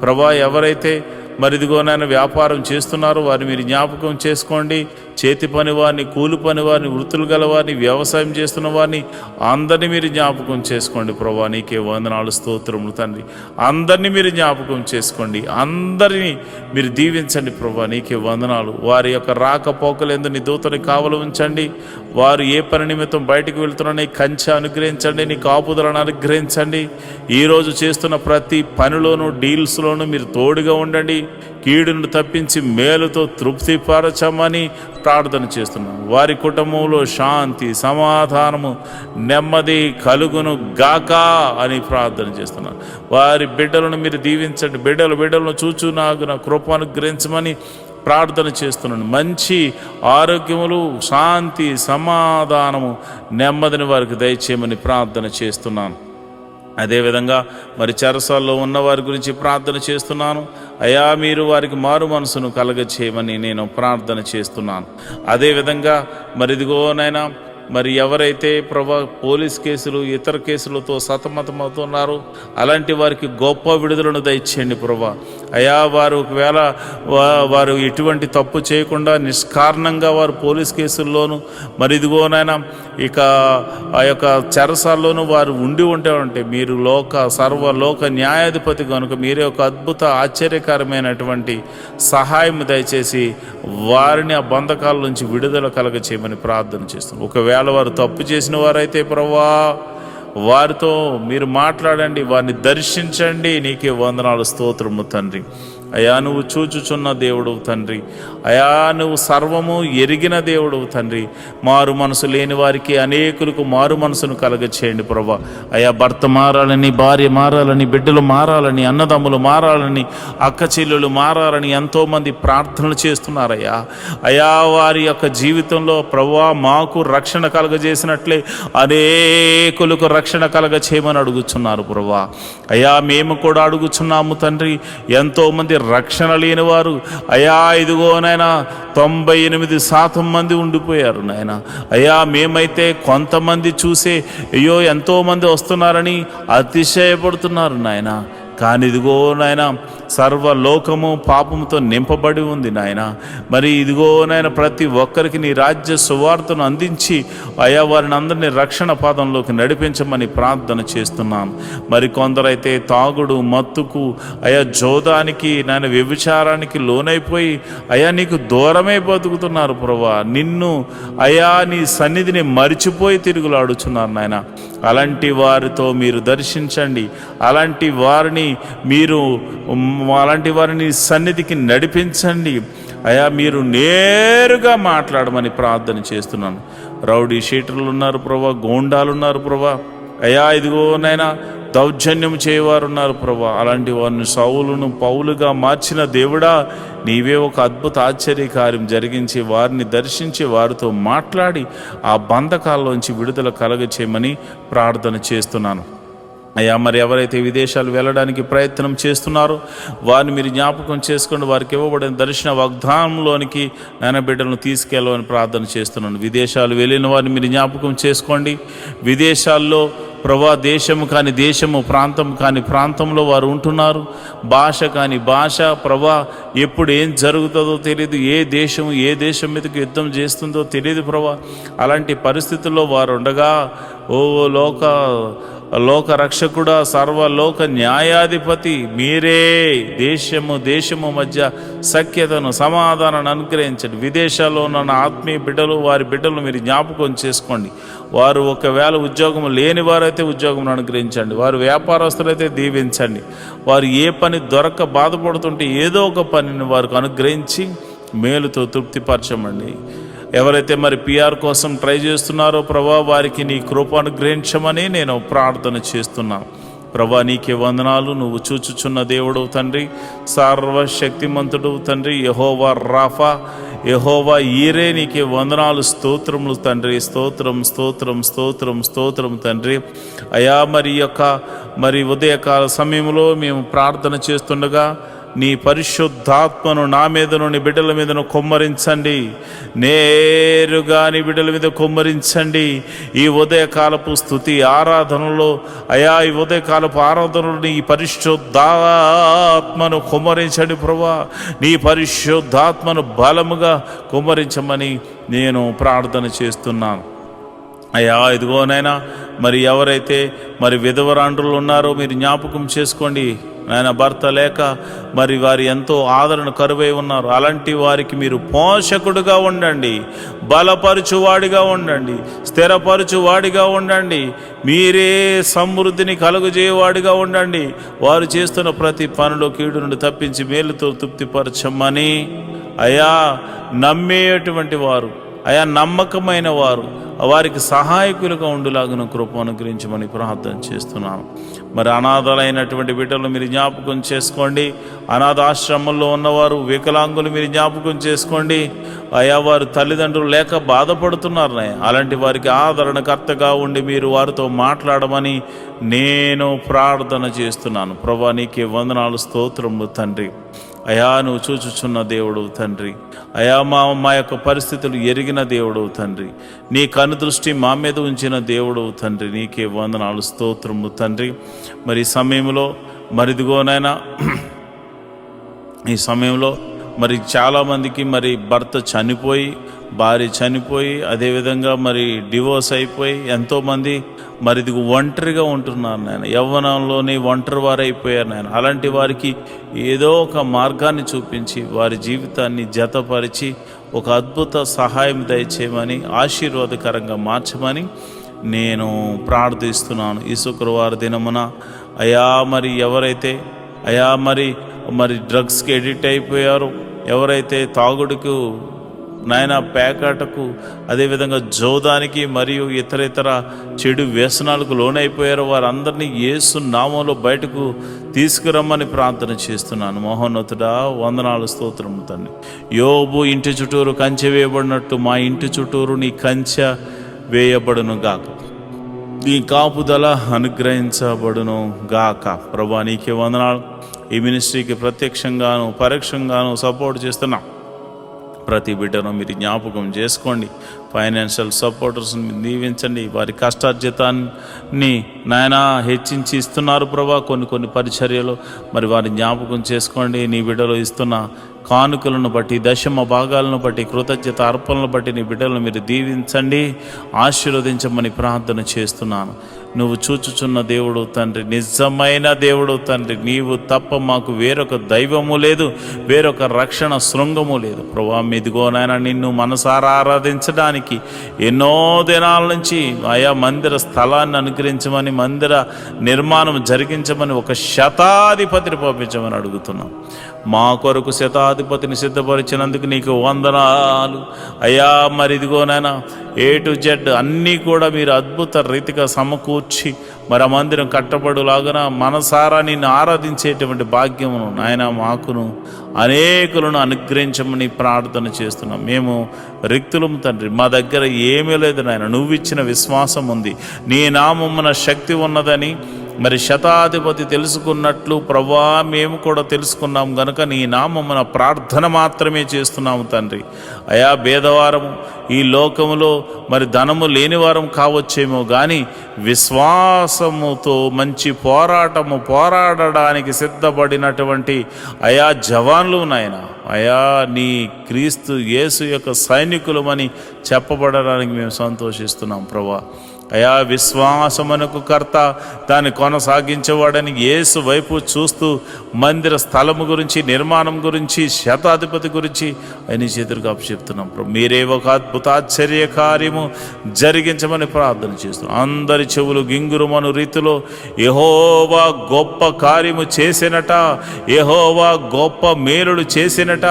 ప్రభా, ఎవరైతే మరి ఇదిగోనైనా వ్యాపారం చేస్తున్నారో వారిని మీరు జ్ఞాపకం చేసుకోండి. చేతి పని వారిని, కూలి పని వారిని, వృత్తులు గల వారిని, వ్యవసాయం చేస్తున్న వారిని అందరినీ మీరు జ్ఞాపకం చేసుకోండి ప్రభా. నీకే వందనాలు, స్తోత్రములు తండ్రి. అందరినీ మీరు జ్ఞాపకం చేసుకోండి, అందరినీ మీరు దీవించండి ప్రభా. నీకే వందనాలు. వారి యొక్క రాకపోకలందు నీ దూతని కావలి ఉంచండి. వారు ఏ పని నిమిత్తం బయటకు వెళ్తున్నారో కంచె అనుగ్రహించండి, నీ కాపుదలను అనుగ్రహించండి. ఈరోజు చేస్తున్న ప్రతి పనిలోనూ, డీల్స్లోనూ మీరు తోడుగా ఉండండి. కీడును తప్పించి మేలుతో తృప్తిపరచమని ప్రార్థన చేస్తున్నాను. వారి కుటుంబంలో శాంతి, సమాధానము, నెమ్మది కలుగును గాక అని ప్రార్థన చేస్తున్నాను. వారి బిడ్డలను మీరు దీవించండి. బిడ్డలను చూచు నాకు నా కృప అనుగ్రహించమని ప్రార్థన చేస్తున్నాను. మంచి ఆరోగ్యములు, శాంతి, సమాధానము, నెమ్మదిని వారికి దయచేయమని ప్రార్థన చేస్తున్నాను. అదేవిధంగా మరి చెరసాల్లో ఉన్న వారి గురించి ప్రార్థన చేస్తున్నాను అయ్యా. మీరు వారికి మారు మనసును కలగచేయమని నేను ప్రార్థన చేస్తున్నాను. అదేవిధంగా మరి ఇదిగోనైనా మరి ఎవరైతే ప్రభా పోలీస్ కేసులు, ఇతర కేసులతో సతమతమవుతున్నారో అలాంటి వారికి గొప్ప విడుదలను దయచేయండి ప్రభా. అయ్యా, వారు ఒకవేళ వారు ఎటువంటి తప్పు చేయకుండా నిష్కారణంగా వారు పోలీస్ కేసుల్లోనూ మరి ఇదిగోనైనా ఇక ఆ యొక్క చెరసాల్లోనూ వారు ఉంటే మీరు సర్వలోక న్యాయాధిపతి కనుక మీరే ఒక అద్భుత ఆశ్చర్యకరమైనటువంటి సహాయం దయచేసి వారిని ఆ బంధకాల నుంచి విడుదల కలగ చేయమని ప్రార్థన చేస్తున్నాం. ఒకవేళ వారు తప్పు చేసిన వారైతే ప్రభువా వారితో మీరు మాట్లాడండి, వారిని దర్శించండి. నీకే వందనాలు, స్తోత్రము తండ్రి. అయా, నువ్వు చూచుచున్న దేవుడు తండ్రి. అయా, నువ్వు సర్వము ఎరిగిన దేవుడు తండ్రి. మారు మనసు లేని వారికి అనేకులకు మారు మనసును కలగచేయండి ప్రభా. అయా, భర్త మారాలని, భార్య మారాలని, బిడ్డలు మారాలని, అన్నదమ్ములు మారాలని, అక్క చెల్లెలు మారాలని ఎంతోమంది ప్రార్థనలు చేస్తున్నారయ్యా. అయా, వారి యొక్క జీవితంలో ప్రభువా మాకు రక్షణ కలగజేసినట్లే అనేకులకు రక్షణ కలగచేయమని అడుగుచున్నారు ప్రభువా. అయా, మేము కూడా అడుగుచున్నాము తండ్రి. ఎంతోమంది రక్షణ లేని వారు అయా ఇదిగో నాయన 98% మంది ఉండిపోయారు నాయన. అయ్యా, మేమైతే కొంతమంది చూసే అయ్యో ఎంతోమంది వస్తున్నారని అతిశయపడుతున్నారు నాయన. కానీ ఇదిగో నాయన సర్వలోకము పాపముతో నింపబడి ఉంది నాయన. మరి ఇదిగో నాయన ప్రతి ఒక్కరికి నీ రాజ్య సువార్తను అందించి అయా వారిని అందరినీ రక్షణ పాదంలోకి నడిపించమని ప్రార్థన చేస్తున్నాను. మరి కొందరైతే తాగుడు మత్తుకు అయా జోదానికి నాయన వ్యభిచారానికి లోనైపోయి అయా నీకు దూరమే బతుకుతున్నారు ప్రభువా. నిన్ను అయా నీ సన్నిధిని మరిచిపోయి తిరుగులాడుచున్నారు నాయన. అలాంటి వారితో మీరు దర్శించండి, అలాంటి వారిని సన్నిధికి నడిపించండి అయా. మీరు నేరుగా మాట్లాడమని ప్రార్థన చేస్తున్నాను. రౌడీ షీటర్లు ఉన్నారు ప్రభా, గోండాలు ఉన్నారు ప్రభా అయా. ఇదిగో నైనా దౌర్జన్యం చేయవారు ఉన్నారు ప్రభా. అలాంటి వారిని సౌలును పౌలుగా మార్చిన దేవుడా, నీవే ఒక అద్భుత ఆశ్చర్యకార్యం జరిగించి వారిని దర్శించి వారితో మాట్లాడి ఆ బంధకాల్లోంచి విడుదల కలగచేయమని ప్రార్థన చేస్తున్నాను అయ్యా. మరి ఎవరైతే విదేశాలు వెళ్ళడానికి ప్రయత్నం చేస్తున్నారో వారిని మీరు జ్ఞాపకం చేసుకోండి. వారికి ఇవ్వబడిన దర్శన వాగ్దానంలోనికి నాయన బిడ్డలను తీసుకెళ్ళమని ప్రార్థన చేస్తున్నాను. విదేశాలు వెళ్ళిన వారిని మీరు జ్ఞాపకం చేసుకోండి. విదేశాల్లో ప్రభా దేశము కాని దేశము, ప్రాంతం కాని ప్రాంతంలో వారు ఉంటున్నారు. భాష కాని భాష ప్రభా, ఎప్పుడు ఏం జరుగుతుందో తెలియదు. ఏ దేశం మీదకి యుద్ధం చేస్తుందో తెలియదు ప్రభా. అలాంటి పరిస్థితుల్లో వారు ఉండగా ఓ లోక రక్షకుడా, సర్వలోక న్యాయాధిపతి మీరే దేశము మధ్య సఖ్యతను సమాధానాన్ని అనుగ్రహించండి. విదేశాల్లో ఉన్న ఆత్మీయ బిడ్డలు, వారి బిడ్డలు మీరు జ్ఞాపకం చేసుకోండి. వారు ఒకవేళ ఉద్యోగం లేని వారైతే ఉద్యోగం అనుగ్రహించండి. వారు వ్యాపారస్తులైతే దీవించండి. వారు ఏ పని దొరక్క బాధపడుతుంటే ఏదో ఒక పనిని వారికి అనుగ్రహించి మేలుతో తృప్తిపరచమండి. ఎవరైతే మరి పిఆర్ కోసం ట్రై చేస్తున్నారో ప్రభా, వారికి నీ కృప అనుగ్రహించమని నేను ప్రార్థన చేస్తున్నాను. ప్రభా నీకే వందనాలు. నువ్వు చూచుచున్న దేవుడు తండ్రి, సర్వశక్తిమంతుడు తండ్రి, యెహోవా రాఫా, యెహోవా ఈరే, నీకే వందనాలు, స్తోత్రములు తండ్రి. స్తోత్రం తండ్రి అయా. మరి ఉదయకాల సమయంలో మేము ప్రార్థన చేస్తుండగా నీ పరిశుద్ధాత్మను నా మీదను నీ బిడ్డల మీదను కుమ్మరించండి. నేరుగా నీ బిడ్డల మీద కుమ్మరించండి. ఈ ఉదయకాలపు స్తుతి ఆరాధనలో అయా, ఈ ఉదయకాలపు ఆరాధనలో నీ పరిశుద్ధాత్మను కుమ్మరించండి ప్రభా. నీ పరిశుద్ధాత్మను బలముగా కుమ్మరించమని నేను ప్రార్థన చేస్తున్నాను అయ్యా. ఇదిగోనైనా మరి ఎవరైతే మరి విధవరాండ్రులు ఉన్నారో మీరు జ్ఞాపకం చేసుకోండి నాయన. భర్త లేక మరి వారు ఎంతో ఆదరణ కరువై ఉన్నారు. అలాంటి వారికి మీరు పోషకుడుగా ఉండండి, బలపరచువాడిగా ఉండండి, స్థిరపరచువాడిగా ఉండండి. మీరే సమృద్ధిని కలుగజేయవాడిగా ఉండండి. వారు చేస్తున్న ప్రతి పనిలో కీడు నుండి తప్పించి మేలుతో తృప్తిపరచమని అయా. నమ్మేటువంటి వారు అయా, నమ్మకమైన వారు, వారికి సహాయకులుగా ఉండులాగిన కృప అనుగ్రహించమని ప్రార్థన చేస్తున్నాను. మరి అనాథలైనటువంటి బిడ్డలు మీరు జ్ఞాపకం చేసుకోండి. అనాథాశ్రమంలో ఉన్నవారు, వికలాంగులు మీరు జ్ఞాపకం చేసుకోండి అయా. వారు తల్లిదండ్రులు లేక బాధపడుతున్నారు. అలాంటి వారికి ఆదరణకర్తగా ఉండి మీరు వారితో మాట్లాడమని నేను ప్రార్థన చేస్తున్నాను. ప్రభా నీకే వందనాలు, స్తోత్రములు తండ్రి అయా. నువ్వు చూచుచున్న దేవుడు తండ్రి అయా. మా యొక్క పరిస్థితులు ఎరిగిన దేవుడు తండ్రి. నీ కనుదృష్టి మా మీద ఉంచిన దేవుడు తండ్రి. నీకే వందనాలు, స్తోత్రము తండ్రి. మరి ఈ సమయంలో మరిదిగోనైనా ఈ సమయంలో మరి చాలామందికి మరి భర్త చనిపోయి, భార్య చనిపోయి, అదేవిధంగా మరి డివోర్స్ అయిపోయి ఎంతోమంది మరి ఇది ఒంటరిగా ఉంటున్నారు నాయన. యవ్వనంలోనే ఒంటరి వారు అయిపోయారు నాయన. అలాంటి వారికి ఏదో ఒక మార్గాన్ని చూపించి వారి జీవితాన్ని జతపరిచి ఒక అద్భుత సహాయం దయచేయమని, ఆశీర్వాదకరంగా మార్చమని నేను ప్రార్థిస్తున్నాను. ఈ శుక్రవారం దినమున అయా మరి ఎవరైతే అయా మరి డ్రగ్స్కి ఎడిక్ట్ అయిపోయారో, ఎవరైతే తాగుడుకు నాయన, పేకాటకు, అదేవిధంగా జోదానికి మరియు ఇతర చెడు వ్యసనాలకు లోనైపోయారో వారందరినీ యేసు నామంలో బయటకు తీసుకురమ్మని ప్రార్థన చేస్తున్నాను. మహోన్నతుడా వందనాలు, స్తోత్రము తండ్రి. యోబు ఇంటి చుట్టూరు కంచె వేయబడినట్టు మా ఇంటి చుట్టూరు నీ కంచె వేయబడును గాక, నీ కాపుదల అనుగ్రహించబడును గాక. ప్రభా నీకే వందనాలు. ఈ మినిస్ట్రీకి ప్రత్యక్షంగాను పరోక్షంగాను సపోర్ట్ చేస్తున్నా ప్రతి బిడ్డను మీరు జ్ఞాపకం చేసుకోండి. ఫైనాన్షియల్ సపోర్టర్స్ని మీరు దీవించండి. వారి కష్టార్జితాన్ని నాయన హెచ్చించి ఇస్తున్నారు ప్రభా కొన్ని పరిచర్యలు, మరి వారి జ్ఞాపకం చేసుకోండి. నీ బిడ్డలు ఇస్తున్న కానుకలను బట్టి, దశమ భాగాలను బట్టి, కృతజ్ఞత అర్పణలను బట్టి నీ బిడ్డలను మీరు దీవించండి, ఆశీర్వదించమని ప్రార్థన చేస్తున్నాను. నువ్వు చూచుచున్న దేవుడు తండ్రి, నిజమైన దేవుడు తండ్రి. నీవు తప్ప మాకు వేరొక దైవము లేదు, వేరొక రక్షణ శృంగము లేదు ప్రభా. ఇదిగోనైనా నిన్ను మనసారా ఆరాధించడానికి ఎన్నో దినాల నుంచి ఆయా మందిర స్థలాన్ని అనుగ్రహించమని, మందిర నిర్మాణం జరిగించమని ఒక శతాధిపతిని పంపించమని అడుగుతున్నాం. మా కొరకు శతాధిపతిని సిద్ధపరిచినందుకు నీకు వందనాలు అయ్యా. మరి ఇదిగోనైనా A to Z అన్నీ కూడా మీరు అద్భుత రీతిగా సమకూర్చి మరి ఆ మందిరం కట్టబడులాగన మనసారా నిన్ను ఆరాధించేటువంటి భాగ్యమును నాయన మాకును అనేకులను అనుగ్రహించమని ప్రార్థన చేస్తున్నాం. మేము రిక్తులం తండ్రి, మా దగ్గర ఏమీ లేదు నాయన. నువ్వు ఇచ్చిన విశ్వాసం ఉంది, నీ నామమున శక్తి ఉన్నదని మరి శతాధిపతి తెలుసుకున్నట్లు ప్రభా మేము కూడా తెలుసుకున్నాం గనుక నీ నామమున ప్రార్థన మాత్రమే చేస్తున్నాము తండ్రి. అయా భేదవారము ఈ లోకములో మరి ధనము లేనివారం కావచ్చేమో కానీ విశ్వాసముతో మంచి పోరాడడానికి సిద్ధపడినటువంటి అయా జవాన్లు నాయన, అయా నీ క్రీస్తు యేసు యొక్క సైనికులమని చెప్పబడడానికి మేము సంతోషిస్తున్నాం ప్రభా. అయా విశ్వాసమునకు కర్త, దాన్ని కొనసాగించేవాడని యేసు వైపు చూస్తూ మందిర స్థలము గురించి, నిర్మాణం గురించి, శతాధిపతి గురించి ఆయన చేతులకు అప్పచెప్తున్నాం ప్రభు. మీరే ఒక అద్భుతాశ్చర్య కార్యము జరిగించమని ప్రార్థన చేస్తున్నాం. అందరి చెవులు గింగురుమను రీతిలో యెహోవా గొప్ప కార్యము చేసినట, యెహోవా గొప్ప మేలులు చేసినట,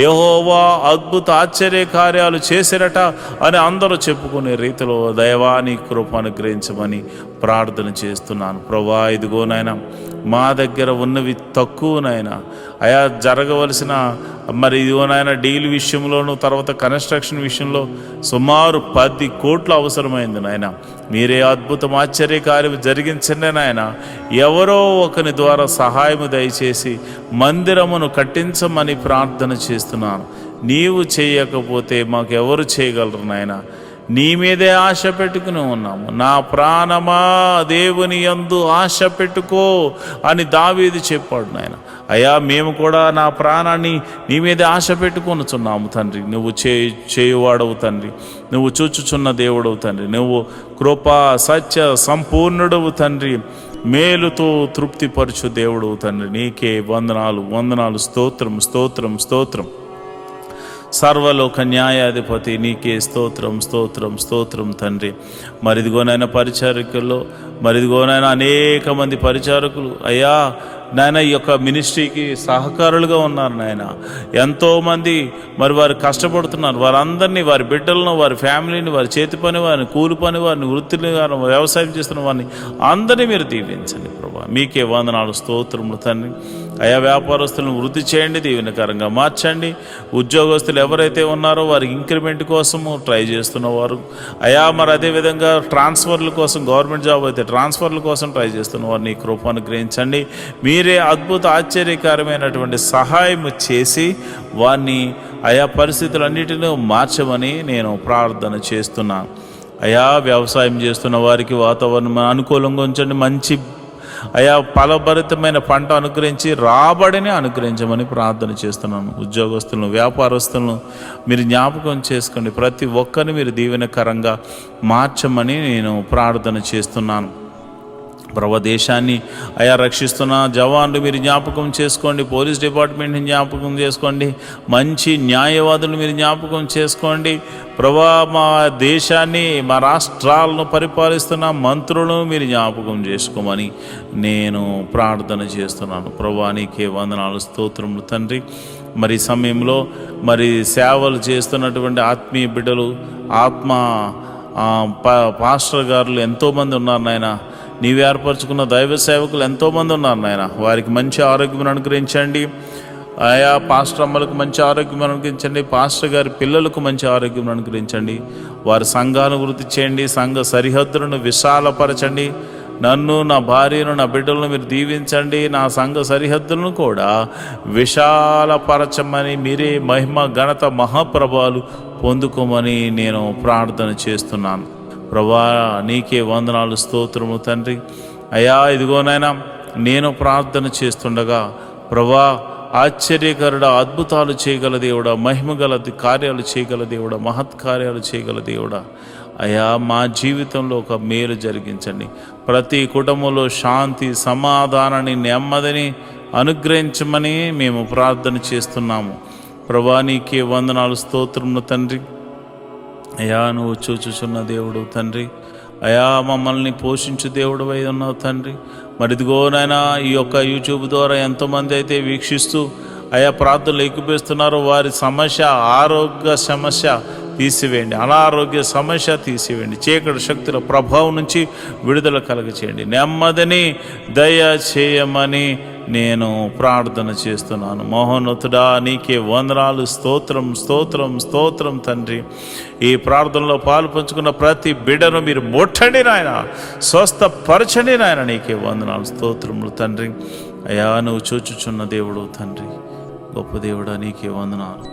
యెహోవా అద్భుత ఆశ్చర్య కార్యాలు చేసినట అని అందరూ చెప్పుకునే రీతిలో దైవాని అనుగ్రహించమని ప్రార్థన చేస్తున్నాను ప్రభా. ఇదిగోనైనా మా దగ్గర ఉన్నవి తక్కువనైనా అయా జరగవలసిన మరి ఇదిగోనైనా డీల్ విషయంలోనూ తర్వాత కన్స్ట్రక్షన్ విషయంలో సుమారు 10 కోట్లు అవసరమైంది నాయన. మీరే అద్భుతం ఆశ్చర్యకార్యం జరిగించండి నాయన. ఎవరో ఒకరి ద్వారా సహాయము దయచేసి మందిరమును కట్టించమని ప్రార్థన చేస్తున్నాను. నీవు చేయకపోతే మాకెవరు చేయగలరు నాయన. నీ మీదే ఆశ పెట్టుకుని ఉన్నాము. నా ప్రాణమా దేవుని యందు ఆశ పెట్టుకో అని దావీదు చెప్పాడు నాయన. అయ్యా మేము కూడా నా ప్రాణాన్ని నీ మీదే ఆశ పెట్టుకొనుచున్నాము తండ్రి. నువ్వు చేయువాడవు తండ్రి, నువ్వు చూచుచున్న దేవుడవు తండ్రి, నువ్వు కృపా సత్య సంపూర్ణుడవు తండ్రి, మేలుతో తృప్తిపరచు దేవుడవు తండ్రి. నీకే వందనాలు స్తోత్రం. సర్వలోక న్యాయాధిపతి నీకే స్తోత్రం తండ్రి. మరిదిగోనైనా పరిచారకుల్లో మరిదిగోనైనా అనేక మంది పరిచారకులు అయ్యా నాయన ఈ యొక్క మినిస్ట్రీకి సహకారులుగా ఉన్నారు నాయన. ఎంతోమంది మరి వారు కష్టపడుతున్నారు. వారందరినీ, వారి బిడ్డలను, వారి ఫ్యామిలీని, వారి చేతి పని వారిని, కూలి పని వారిని, వృత్తిని వారిని, వ్యవసాయం చేస్తున్న వారిని అందరినీ మీరు దీవించండి ప్రభా. మీకే వందనాలు స్తోత్రములు తండ్రి. అయా వ్యాపారస్తులను వృద్ధి చేయండి, దీవెనకరంగా మార్చండి. ఉద్యోగస్తులు ఎవరైతే ఉన్నారో వారికి ఇంక్రిమెంట్ కోసము ట్రై చేస్తున్నవారు అయా మరి అదేవిధంగా ట్రాన్స్ఫర్ల కోసం, గవర్నమెంట్ జాబ్ అయితే ట్రాన్స్ఫర్ల కోసం ట్రై చేస్తున్నవారు నీ కృపను గ్రహించండి. మీరే అద్భుత ఆశ్చర్యకరమైనటువంటి సహాయం చేసి వారిని ఆయా పరిస్థితులన్నిటినీ మార్చమని నేను ప్రార్థన చేస్తున్నాను. అయా వ్యవసాయం చేస్తున్న వారికి వాతావరణం అనుకూలంగా ఉంచండి. మంచి అయా ఫలభరితమైన పంట అనుగ్రహించి రాబడిని అనుగ్రహించమని ప్రార్థన చేస్తున్నాను. ఉద్యోగస్తులను, వ్యాపారస్తులను మీరు జ్ఞాపకం చేసుకోండి. ప్రతి ఒక్కరిని మీరు దీవెనకరంగా మార్చమని నేను ప్రార్థన చేస్తున్నాను. ప్రభు దేశాన్ని అయా రక్షిస్తున్న జవాన్లు మీరు జ్ఞాపకం చేసుకోండి. పోలీస్ డిపార్ట్మెంట్ని జ్ఞాపకం చేసుకోండి. మంచి న్యాయవాదులు మీరు జ్ఞాపకం చేసుకోండి. ప్రభా మా దేశాన్ని, మా రాష్ట్రాలను పరిపాలిస్తున్న మంత్రులను మీరు జ్ఞాపకం చేసుకోమని నేను ప్రార్థన చేస్తున్నాను. ప్రభా నీకే వందనాలు స్తోత్రములు తండ్రి. మరి సమయంలో మరి సేవలు చేస్తున్నటువంటి ఆత్మీయ బిడ్డలు, పాస్టర్ గారులు ఎంతోమంది ఉన్నారు నాయన. నీవు ఏర్పరచుకున్న దైవ సేవకులు ఎంతోమంది ఉన్నారు నాయన. వారికి మంచి ఆరోగ్యం అనుగ్రహించండి. ఆయా పాస్టర్ అమ్మలకు మంచి ఆరోగ్యం అనుగ్రహించండి. పాస్టర్ గారి పిల్లలకు మంచి ఆరోగ్యం అనుగ్రహించండి. వారి సంఘాలను వృద్ధి చేయండి. సంఘ సరిహద్దులను విశాలపరచండి. నన్ను, నా భార్యను, నా బిడ్డలను మీరు దీవించండి. నా సంఘ సరిహద్దులను కూడా విశాలపరచమని, మీరే మహిమ, ఘనత, మహాప్రభావాలు పొందుకోమని నేను ప్రార్థన చేస్తున్నాను. ప్రభా, నీకే వందనాలు, స్తోత్రము తండ్రి. అయ్యా, ఇదిగోనైనా నేను ప్రార్థన చేస్తుండగా ప్రభా, ఆశ్చర్యకరుడ, అద్భుతాలు చేయగల దేవుడా, మహిమగల కార్యాలు చేయగల దేవుడా, మహత్కార్యాలు చేయగల దేవుడా, అయ్యా మా జీవితంలో ఒక మేలు జరిగించండి. ప్రతి కుటుంబంలో శాంతి, సమాధానాన్ని, నెమ్మదిని అనుగ్రహించమని మేము ప్రార్థన చేస్తున్నాము. ప్రభా, నీకే వందనాలు, స్తోత్రములు తండ్రి. అయ్యా, నువ్వు చూచుచున్న దేవుడు తండ్రి. అయా, మమ్మల్ని పోషించు దేవుడు అయి ఉన్నావు తండ్రి. మరి ఇదిగోనైనా ఈ యొక్క యూట్యూబ్ ద్వారా ఎంతోమంది అయితే వీక్షిస్తూ అయా ప్రార్థనలు ఎక్కువేస్తున్నారో వారి సమస్య, ఆరోగ్య సమస్య తీసివేయండి, అనారోగ్య సమస్య తీసివేయండి, చీకటి శక్తుల ప్రభావం నుంచి విడుదల కలగచేయండి, నెమ్మదిని దయ చేయమని నేను ప్రార్థన చేస్తున్నాను. మహోన్నతుడా, నీకే వందనాలు, స్తోత్రం స్తోత్రం స్తోత్రం తండ్రి. ఈ ప్రార్థనలో పాలు పంచుకున్న ప్రతి బిడ్డను మీరు ముట్టండి నాయన, స్వస్థపరచండి నాయన. నీకే వందనాలు, స్తోత్రములు తండ్రి. అయ్యా, నువ్వు చూచుచున్న దేవుడు తండ్రి, గొప్ప దేవుడా, నీకే వందనాలు.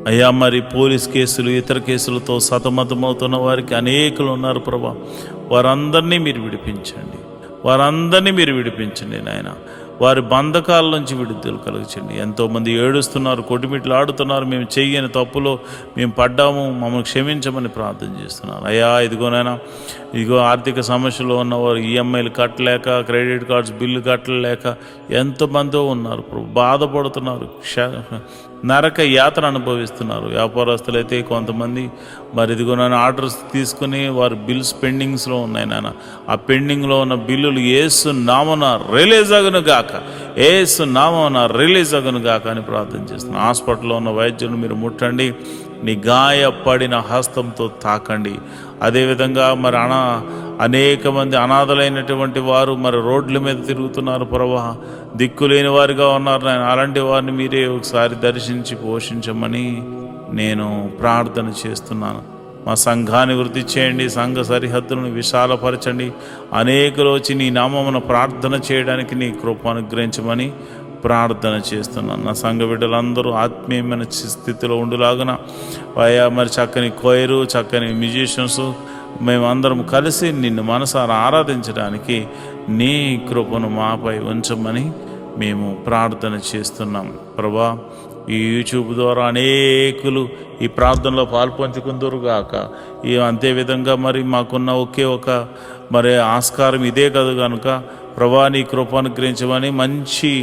అయ్యా, మరి పోలీస్ కేసులు, ఇతర కేసులతో సతమతమవుతున్న వారికి అనేకులు ఉన్నారు ప్రభా. వారందరినీ మీరు విడిపించండి, వారందరినీ మీరు విడిపించండి నాయన. వారి బంధకాల నుంచి విడుదల కలుగచండి. ఎంతోమంది ఏడుస్తున్నారు, కొట్టుమిట్లు ఆడుతున్నారు. మేము చెయ్యని తప్పులో మేము పడ్డాము, మమ్మల్ని క్షమించమని ప్రార్థన చేస్తున్నారు. అయ్యా, ఇదిగోనైనా ఇదిగో ఆర్థిక సమస్యలో ఉన్నవారు ఈఎంఐలు కట్టలేక, క్రెడిట్ కార్డ్స్ బిల్లు కట్టలేక ఎంతమందో ఉన్నారు ప్రభు, బాధపడుతున్నారు, నరక యాతన అనుభవిస్తున్నారు. వ్యాపారస్తులు అయితే కొంతమంది మరి ఇదిగో నన్ను ఆర్డర్స్ తీసుకుని వారు బిల్స్ పెండింగ్స్లో ఉన్నాయి నాన్న. ఆ పెండింగ్లో ఉన్న బిల్లులు యేసు నామమున రిలీజ్ అగును గాక, యేసు నామమున రిలీజ్ అగును గాక అని ప్రార్థన చేస్తున్నాను. హాస్పిటల్లో ఉన్న వైద్యులను మీరు ముట్టండి, నీ గాయపడిన హస్తంతో తాకండి. అదేవిధంగా మరి అనేక మంది అనాథలైనటువంటి వారు మరి రోడ్ల మీద తిరుగుతున్నారు ప్రభా, దిక్కులేని వారిగా ఉన్నారు నాయన. అలాంటి వారిని మీరే ఒకసారి దర్శించి పోషించమని నేను ప్రార్థన చేస్తున్నాను. మా సంఘాన్ని వృద్ధి చేయండి, సంఘ సరిహద్దులను విశాలపరచండి. అనేకులు వచ్చి నీ నామమున ప్రార్థన చేయడానికి నీ కృప అనుగ్రహించమని ప్రార్థన చేస్తున్నాను. నా సంఘ బిడ్డలందరూ ఆత్మీయమైన స్థితిలో ఉండులాగున అయ్యా, మరి చక్కని కోయరు, చక్కని మ్యూజిషియన్స్ మేమందరం కలిసి నిన్ను మనసారా ఆరాధించడానికి నీ కృపను మాపై ఉంచమని మేము ప్రార్థన చేస్తున్నాం ప్రభా. ఈ యూట్యూబ్ ద్వారా అనేకులు ఈ ప్రార్థనలో పాల్పంచుకుందరుగాక. అంతేవిధంగా మరి మాకున్న ఒకే ఒక మరి ఆస్కారం ఇదే కదా కనుక ప్రభా, నీ కృప అనుగ్రహించమని మంచి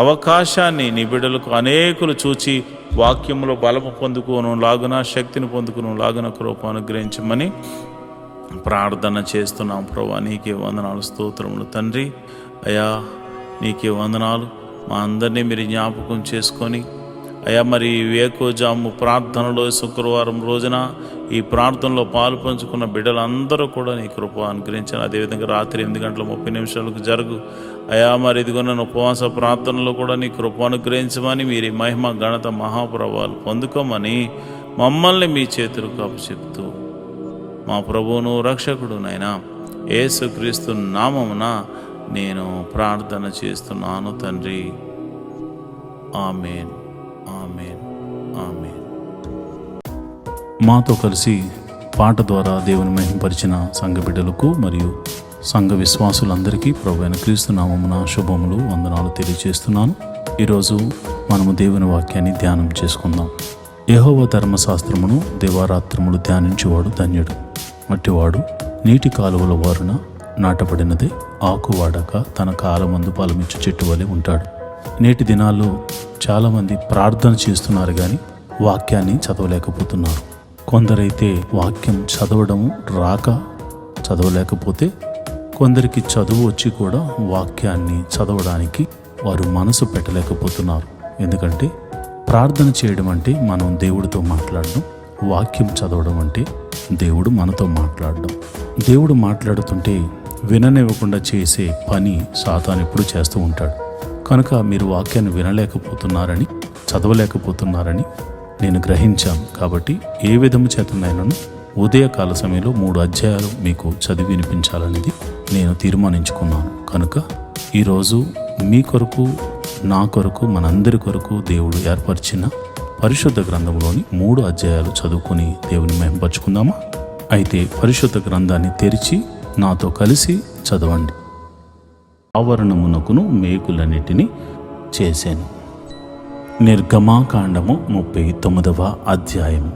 అవకాశాన్ని నీ బిడ్డలకు అనేకులు చూచి వాక్యంలో బలము పొందుకోను లాగున, శక్తిని పొందుకును లాగున కృప అనుగ్రహించమని ప్రార్థన చేస్తున్నాం ప్రభా. నీకే వందనాలు, స్తోత్రములు తండ్రి. అయ్యా, నీకే వందనాలు. మా అందరినీ మీరు జ్ఞాపకం చేసుకొని అయ్యా, మరి వేకోజాము ప్రార్థనలో శుక్రవారం రోజున ఈ ప్రార్థనలో పాలు పంచుకున్న బిడ్డలందరూ కూడా నీ కృప అనుగ్రహించాను. అదేవిధంగా రాత్రి 8:30 జరుగు అయ్యా, మరి ఇదిగోన్న ఉపవాస ప్రార్థనలో కూడా నీ కృప అనుగ్రహించమని, మీరు మహిమ, ఘనత, మహాప్రభావాలు పొందుకోమని మమ్మల్ని మీ చేతులకు అప్పచెప్తూ మా ప్రభువును రక్షకుడు నైనా యేసుక్రీస్తు నామమున నేను ప్రార్థన చేస్తున్నాను తండ్రి. ఆమేన్, ఆమేన్, ఆమేన్. మాతో కలిసి పాట ద్వారా దేవుని మహింపరిచిన సంఘ బిడ్డలకు మరియు సంఘ విశ్వాసులందరికీ ప్రభువైన క్రీస్తు నామమున శుభములు, వందనాలు తెలియజేస్తున్నాను. ఈరోజు మనము దేవుని వాక్యాన్ని ధ్యానం చేసుకుందాం. యెహోవా ధర్మశాస్త్రమును దివారాత్రములు ధ్యానించేవాడు ధన్యుడు. మట్టివాడు నీటి కాలువల వారున నాటబడినదే, ఆకువాడక తన కాలమందు ఫలమిచ్చు చెట్టు వలె ఉంటాడు. నేటి దినాల్లో చాలామంది ప్రార్థన చేస్తున్నారు కానీ వాక్యాన్ని చదవలేకపోతున్నారు. కొందరైతే వాక్యం చదవడము రాక చదవలేకపోతే, కొందరికి చదువు వచ్చి కూడా వాక్యాన్ని చదవడానికి వారు మనసు పెట్టలేకపోతున్నారు. ఎందుకంటే ప్రార్థన చేయడం అంటే మనం దేవుడితో మాట్లాడడం, వాక్యం చదవడం అంటే దేవుడు మనతో మాట్లాడడం. దేవుడు మాట్లాడుతుంటే విననివ్వకుండా చేసే పని సాతాను ఎప్పుడు చేస్తూ ఉంటాడు. కనుక మీరు వాక్యాన్ని వినలేకపోతున్నారని, చదవలేకపోతున్నారని నేను గ్రహించాను. కాబట్టి ఏ విధము చేతనైనాను ఉదయకాల సమయంలో 3 అధ్యాయాలు మీకు చదివి వినిపించాలనేది నేను తీర్మానించుకున్నాను. కనుక ఈరోజు మీ కొరకు, నా కొరకు, మనందరి కొరకు దేవుడు ఏర్పరిచిన పరిశుద్ధ గ్రంథంలోని 3 అధ్యాయాలు చదువుకొని దేవుని మహిమపరుచుకుందామా? అయితే పరిశుద్ధ గ్రంథాన్ని తెరిచి నాతో కలిసి చదవండి. ఆవరణమునకును మేకులన్నిటినీ చేశాను. నిర్గమాకాండము 39వ అధ్యాయము.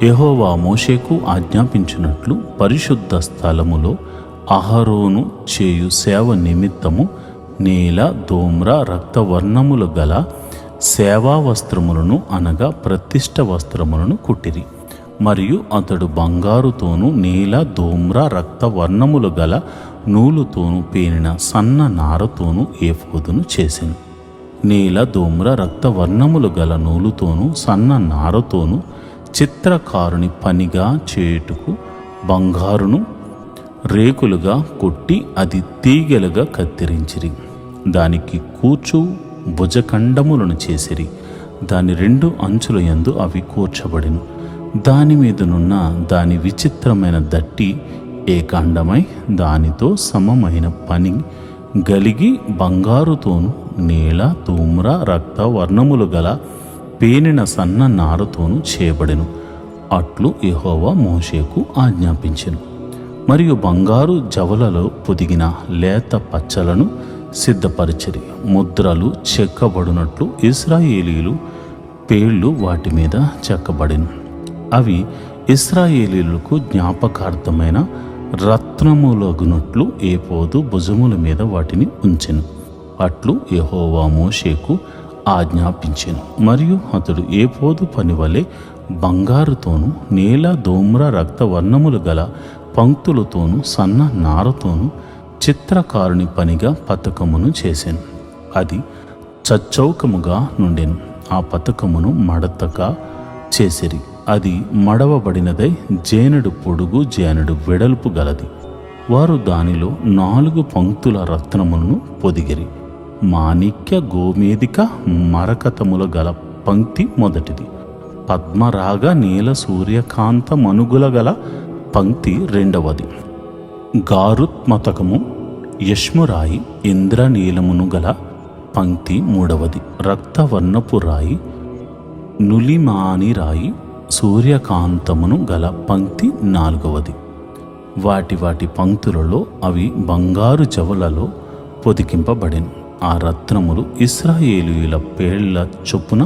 యెహోవా మోషేకు ఆజ్ఞాపించినట్లు పరిశుద్ధ స్థలములో అహరోను చేయు సేవ నిమిత్తము నీల, ధూమ్ర, రక్తవర్ణములు గల సేవా వస్త్రములను అనగా ప్రతిష్ఠ వస్త్రములను కుట్టిరి. మరియు అతడు బంగారుతోను, నీల, ధూమ్ర, రక్తవర్ణములు గల నూలుతోను పేనిన సన్న నారతోను ఏఫోదును చేసెను. నీల, ధూమ్ర, రక్తవర్ణములు గల నూలుతోను సన్న నారతోను చిత్రకారుని పనిగా చేయుటకు బంగారును రేకులుగా కొట్టి అది తీగెలుగా కత్తిరించిరి. దానికి కూర్చు భుజఖండములను చేసిరి. దాని 2 అంచుల యందు అవి కూర్చబడిను. దాని మీదనున్న దాని విచిత్రమైన దట్టి ఏకాండమై దానితో సమమైన పని గలిగి బంగారుతోను, నీల, ధూమ్ర, రక్త వర్ణములు గల పేనిన సన్న నారతోను చేయబడెను. అట్లు యెహోవా మోషేకు ఆజ్ఞాపించెను. మరియు బంగారు జవలలో పొదిగిన లేత పచ్చలను సిద్ధపరిచిరి. ముద్రలు చెక్కబడినట్లు ఇశ్రాయేలీలు పేర్లు వాటి మీద చెక్కబడెను. అవి ఇశ్రాయేలీలకు జ్ఞాపకార్థమైన రత్నములగునట్లు ఏఫోదు భుజముల మీద వాటిని ఉంచెను. అట్లు యెహోవా మోషేకు ఆజ్ఞాపించెను. మరియు అతడు ఏఫోదు పనివలె బంగారుతోను, నీల, ధూమ్ర, రక్తవర్ణములు గల పంక్తులతోను సన్న నారతోను చిత్రకారుని పనిగా పతకమును చేసెను. అది చచ్చౌకముగా నుండెను. ఆ పతకమును మడతగా చేసిరి. అది మడవబడినదై జేనెడు పొడుగు, జేనెడు వెడల్పు గలది. వారు దానిలో 4 పంక్తుల రత్నములను పొదిగిరి. మాణిక్య, గోమేదిక, మరకతముల గల పంక్తి మొదటిది. పద్మరాగ, నీల, సూర్యకాంత మనుగుల గల పంక్తి 2వది. గారుత్మతకము, యష్మురాయి, ఇంద్రనీలమును గల పంక్తి 3వది. రక్తవర్ణపు రాయి, నులిమాని రాయి, సూర్యకాంతమును గల పంక్తి 4వది. వాటి పంక్తులలో అవి బంగారు జవలలో పొదికింపబడెను. ఆ రత్నములు ఇశ్రాయేలీయుల పేళ్ల చొప్పున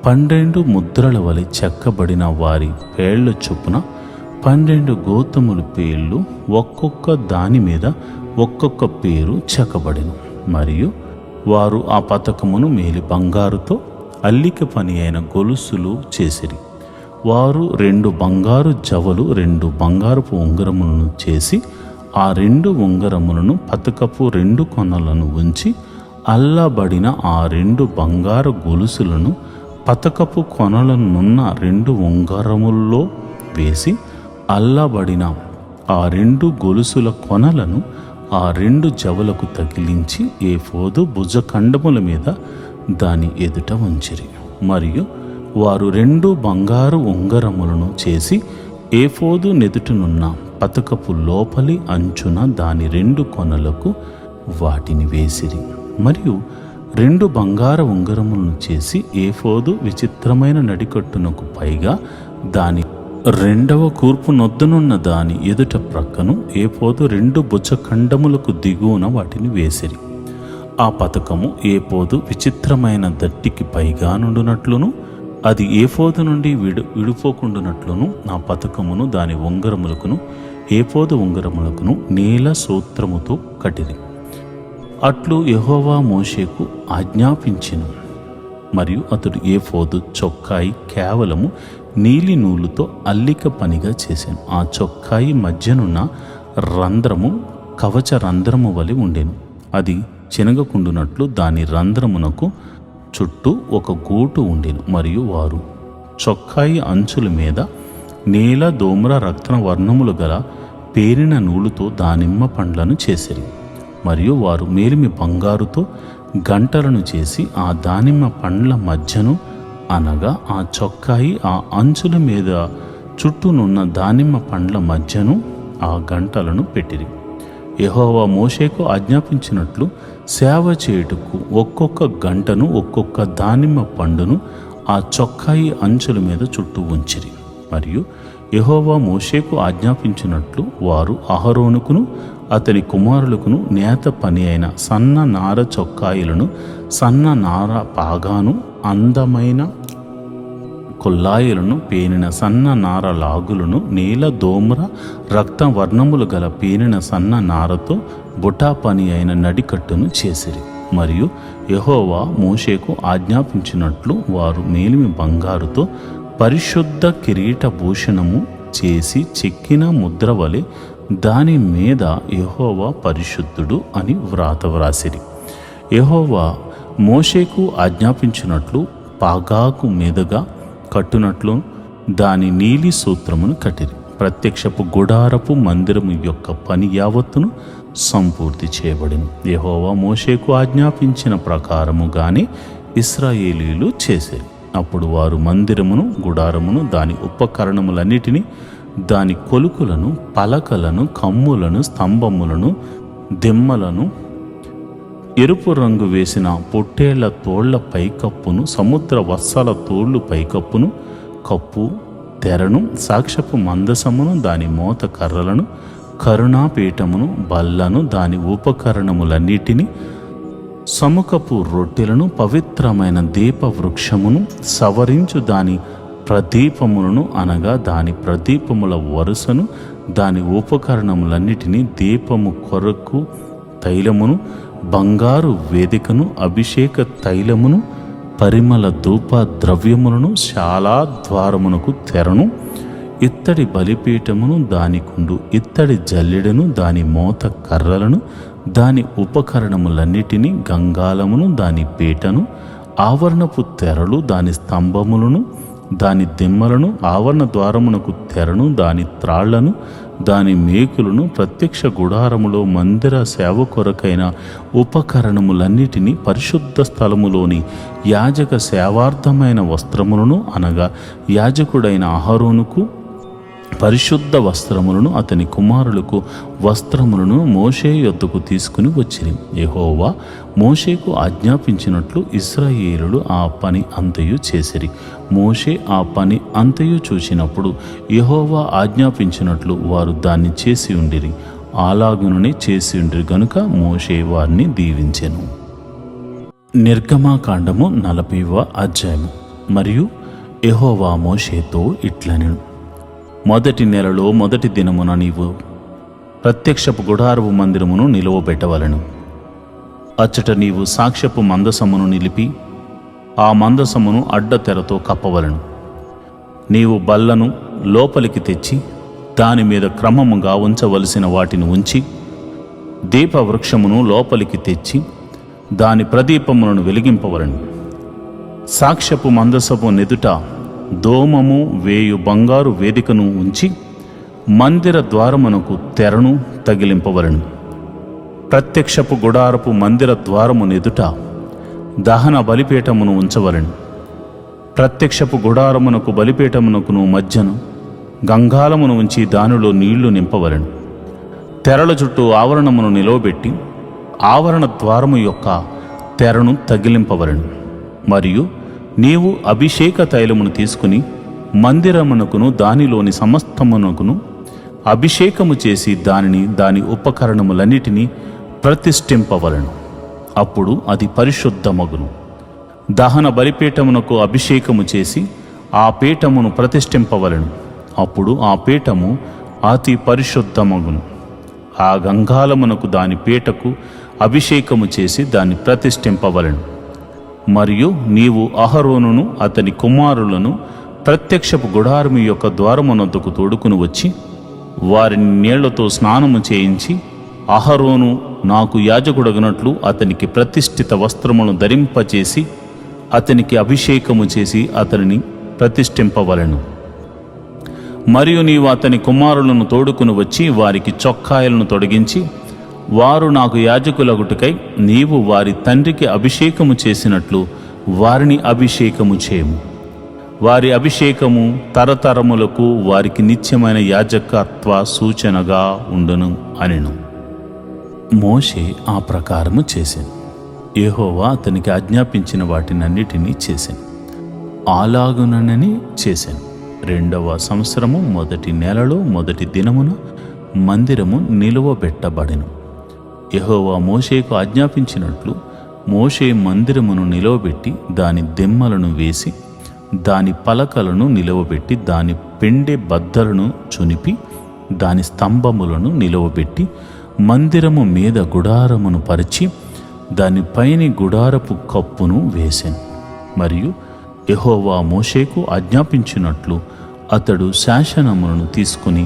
12 ముద్రల వలె చెక్కబడిన వారి పేళ్ల చొప్పున 12 గోత్రముల పేర్లు ఒక్కొక్క దాని మీద ఒక్కొక్క పేరు చెక్కబడెను. మరియు వారు ఆ పతకమును మేలి బంగారుతో అల్లిక పని అయిన గొలుసులు చేసిరి. వారు 2 బంగారు జవలు, 2 బంగారపు ఉంగరములను చేసి ఆ 2 ఉంగరములను పతకపు 2 కొనలను ఉంచి అల్లబడిన ఆ 2 బంగారు గొలుసులను పతకపు కొనలనున్న 2 ఉంగరముల్లో వేసి అల్లబడిన ఆ 2 గొలుసుల కొనలను ఆ 2 జవలకు తగిలించి ఏఫోదు భుజఖండముల మీద దాని ఎదుట ఉంచిరి. మరియు వారు 2 బంగారు ఉంగరములను చేసి ఏఫోదు నెదుటనున్న పతకపు లోపలి అంచున దాని 2 కొనలకు వాటిని వేసిరి. మరియు 2 బంగారు ఉంగరములను చేసి ఏఫోదు విచిత్రమైన నడికట్టునకు పైగా దాని 2వ కూర్పు నొద్దనున్న దాని ఎదుట ప్రక్కను ఏఫోదు 2 భుజఖండములకు దిగువన వాటిని వేసిరి. ఆ పతకము ఏఫోదు విచిత్రమైన దట్టికి పైగా నుండునట్లును అది ఏఫోదు నుండి విడిపోకుండునట్లును ఆ పతకమును దాని ఉంగరములకును ఏఫోదు ఉంగరములకును నీల సూత్రముతో కట్టిరి. అట్లు యెహోవా మోషేకు ఆజ్ఞాపించెను. మరియు అతడు ఏఫోదు చొక్కాయి కేవలము నీలి నూలుతో అల్లిక పనిగా చేశాను. ఆ చొక్కాయి మధ్యనున్న రంధ్రము కవచ రంధ్రము వలె ఉండెను. అది చినగకుండునట్లు దాని రంధ్రమునకు చుట్టూ ఒక గూటు ఉండెను. మరియు వారు చొక్కాయి అంచుల మీద నీల, ధూమ్ర, రక్త వర్ణములు గల పేరిన నూలుతో దానిమ్మ పండ్లను చేసిరి. మరియు వారు మేలిమి బంగారుతో గంటలను చేసి ఆ దానిమ్మ పండ్ల మధ్యను అనగా ఆ చొక్కాయి ఆ అంచుల మీద చుట్టూనున్న దానిమ్మ పండ్ల మధ్యను ఆ గంటలను పెట్టిరి. యెహోవా మోషేకు ఆజ్ఞాపించినట్లు సేవ చేయుటకు ఒక్కొక్క గంటను ఒక్కొక్క దానిమ్మ పండును ఆ చొక్కాయి అంచుల మీద చుట్టూ ఉంచిరి. మరియు యెహోవా మోషేకు ఆజ్ఞాపించినట్లు వారు అహరోనుకును అతని కుమారులకును నేత పని అయిన సన్న నార చొక్కాయిలను, సన్న నార పాగాను, అందమైన కొల్లాయిలను, పేనిన సన్న నార లాగులను, నీల దోమ్ర రక్త వర్ణములు గల పేనిన సన్న నారతో బుటా పని అయిన నడికట్టును చేసిరి. మరియు యెహోవా మోషేకు ఆజ్ఞాపించినట్లు వారు మేలిమి బంగారుతో పరిశుద్ధ కిరీట భూషణము చేసి చెక్కిన ముద్ర వలె దాని మీద యెహోవా పరిశుద్ధుడు అని వ్రాసిరి. యెహోవా మోషేకు ఆజ్ఞాపించినట్లు పాగాకు మీదుగా కట్టునట్లు దాని నీలి సూత్రమును కట్టిరి. ప్రత్యక్షపు గుడారపు మందిరము యొక్క పని యావత్తును సంపూర్తి చేయబడింది. యెహోవా మోషేకు ఆజ్ఞాపించిన ప్రకారముగానే ఇశ్రాయేలీయులు చేశారు. అప్పుడు వారు మందిరమును, గుడారమును, దాని ఉపకరణములన్నిటినీ, దాని కొలుకులను, పలకలను, కమ్ములను, స్తంభములను, దిమ్మలను, ఎరుపు రంగు వేసిన పొట్టేళ్ల తోళ్ల పైకప్పును, సముద్ర వత్సల తోళ్లు పైకప్పును, కప్పు తెరను, సాక్ష్యపు మందసమును, దాని మోత కర్రలను, కరుణాపీఠమును, బల్లను, దాని ఉపకరణములన్నిటినీ, సముఖపు రొట్టెలను, పవిత్రమైన దీప వృక్షమును, సవరించు దాని ప్రదీపములను అనగా దాని ప్రదీపముల వరుసను, దాని ఉపకరణములన్నిటినీ, దీపము కొరకు తైలమును, బంగారు వేదికను, అభిషేక తైలమును, పరిమళ ధూప ద్రవ్యములను, శాలా ద్వారమునకు తెరను, ఇత్తడి బలిపీఠమును, దాని కుండు, ఇత్తడి జల్లెడను, దాని మోత కర్రలను, దాని ఉపకరణములన్నిటినీ, గంగాలమును, దాని పీటను, ఆవరణపు తెరలు, దాని స్తంభములను, దాని దిమ్మలను, ఆవరణ ద్వారమునకు తెరను, దాని త్రాళ్లను, దాని మేకులను, ప్రత్యక్ష గుడారములో మందిర సేవ కొరకైన ఉపకరణములన్నిటినీ, పరిశుద్ధ స్థలములోని యాజక సేవార్థమైన వస్త్రములను అనగా యాజకుడైన అహరోనుకు పరిశుద్ధ వస్త్రములను, అతని కుమారులకు వస్త్రములను మోషే యొద్దకు తీసుకుని వచ్చిరి. యెహోవా మోషేకు ఆజ్ఞాపించినట్లు ఇశ్రాయేలులు ఆ పని అంతయు చేసిరి. మోషే ఆ పని అంతయు చూచినప్పుడు యెహోవా ఆజ్ఞాపించినట్లు వారు దాన్ని చేసి ఉండిరి. అలాగుననే చేసి ఉండిరి గనుక మోషే వారిని దీవించెను. నిర్గమాకాండము 40వ అధ్యాయము. మరియు యెహోవా మోషేతో ఇట్లనెను, మొదటి నెలలో మొదటి దినమున నీవు ప్రత్యక్షపు గుడారపు మందిరమును నిలువబెట్టవలెను. అచ్చట నీవు సాక్ష్యపు మందసమును నిలిపి ఆ మందసమును అడ్డతెరతో కప్పవలెను. నీవు బల్లను లోపలికి తెచ్చి దాని మీద క్రమముగా ఉంచవలసిన వాటిని ఉంచి, దీపవృక్షమును లోపలికి తెచ్చి దాని ప్రదీపములను వెలిగింపవలెను. సాక్ష్యపు మందసపు నెదుట దోమము వేయు బంగారు వేదికను ఉంచి మందిర ద్వారమునకు తెరను తగిలింపవలెను. ప్రత్యక్షపు గుడారపు మందిర ద్వారము నెదుట దహన బలిపీఠమును ఉంచవలెను. ప్రత్యక్షపు గుడారమునకు బలిపీఠమునకును మధ్యను గంగాలమును ఉంచి దానిలో నీళ్లు నింపవలెను. తెరల చుట్టూ ఆవరణమును నిలవబెట్టి ఆవరణ ద్వారము యొక్క తెరను తగిలింపవలెను. మరియు నీవు అభిషేక తైలమును తీసుకుని మందిరమునకును దానిలోని సమస్తమునకును అభిషేకము చేసి దానిని, దాని ఉపకరణములన్నిటినీ ప్రతిష్ఠింపవలెను. అప్పుడు అది పరిశుద్ధమగును. దహన బలిపీఠమునకు అభిషేకము చేసి ఆ పీఠమును ప్రతిష్ఠింపవలెను. అప్పుడు ఆ పీఠము అతి పరిశుద్ధమగును. ఆ గంగాలమునకు దాని పీటకు అభిషేకము చేసి దాన్ని ప్రతిష్ఠింపవలెను. మరియు నీవు అహరోనును అతని కుమారులను ప్రత్యక్షపు గుడారము యొక్క ద్వారమునొద్దకు తోడుకుని వచ్చి వారిని నీళ్లతో స్నానము చేయించి, అహరోను నాకు యాజకుడగనట్లు అతనికి ప్రతిష్ఠిత వస్త్రములను ధరింపచేసి అతనికి అభిషేకము చేసి అతనిని ప్రతిష్ఠింపవలెను. మరియు నీవు అతని కుమారులను తోడుకుని వచ్చి వారికి చొక్కాయలను తొడిగించి, వారు నాకు యాజకులగుటకై నీవు వారి తండ్రికి అభిషేకము చేసినట్లు వారిని అభిషేకము చేయము. వారి అభిషేకము తరతరములకు వారికి నిత్యమైన యాజకత్వ సూచనగా ఉండును అనెను. మోషే ఆ ప్రకారము చేశాను. యెహోవా అతనికి ఆజ్ఞాపించిన వాటినన్నిటినీ చేశాను. అలాగునని చేశాను. 2వ సంవత్సరము 1టి నెలలో 1టి దినమున మందిరము నిలువబెట్టబడెను. యెహోవా మోషేకు ఆజ్ఞాపించినట్లు మోషే మందిరమును నిలువబెట్టి దాని దిమ్మలను వేసి దాని పలకలను నిలువబెట్టి దాని పెండె బద్దలను చునిపి దాని స్తంభములను నిలువబెట్టి మందిరము మీద గుడారమును పరిచి దాని పైని గుడారపు కప్పును వేసెను. మరియు యెహోవా మోషేకు ఆజ్ఞాపించినట్లు అతడు శాసనములను తీసుకుని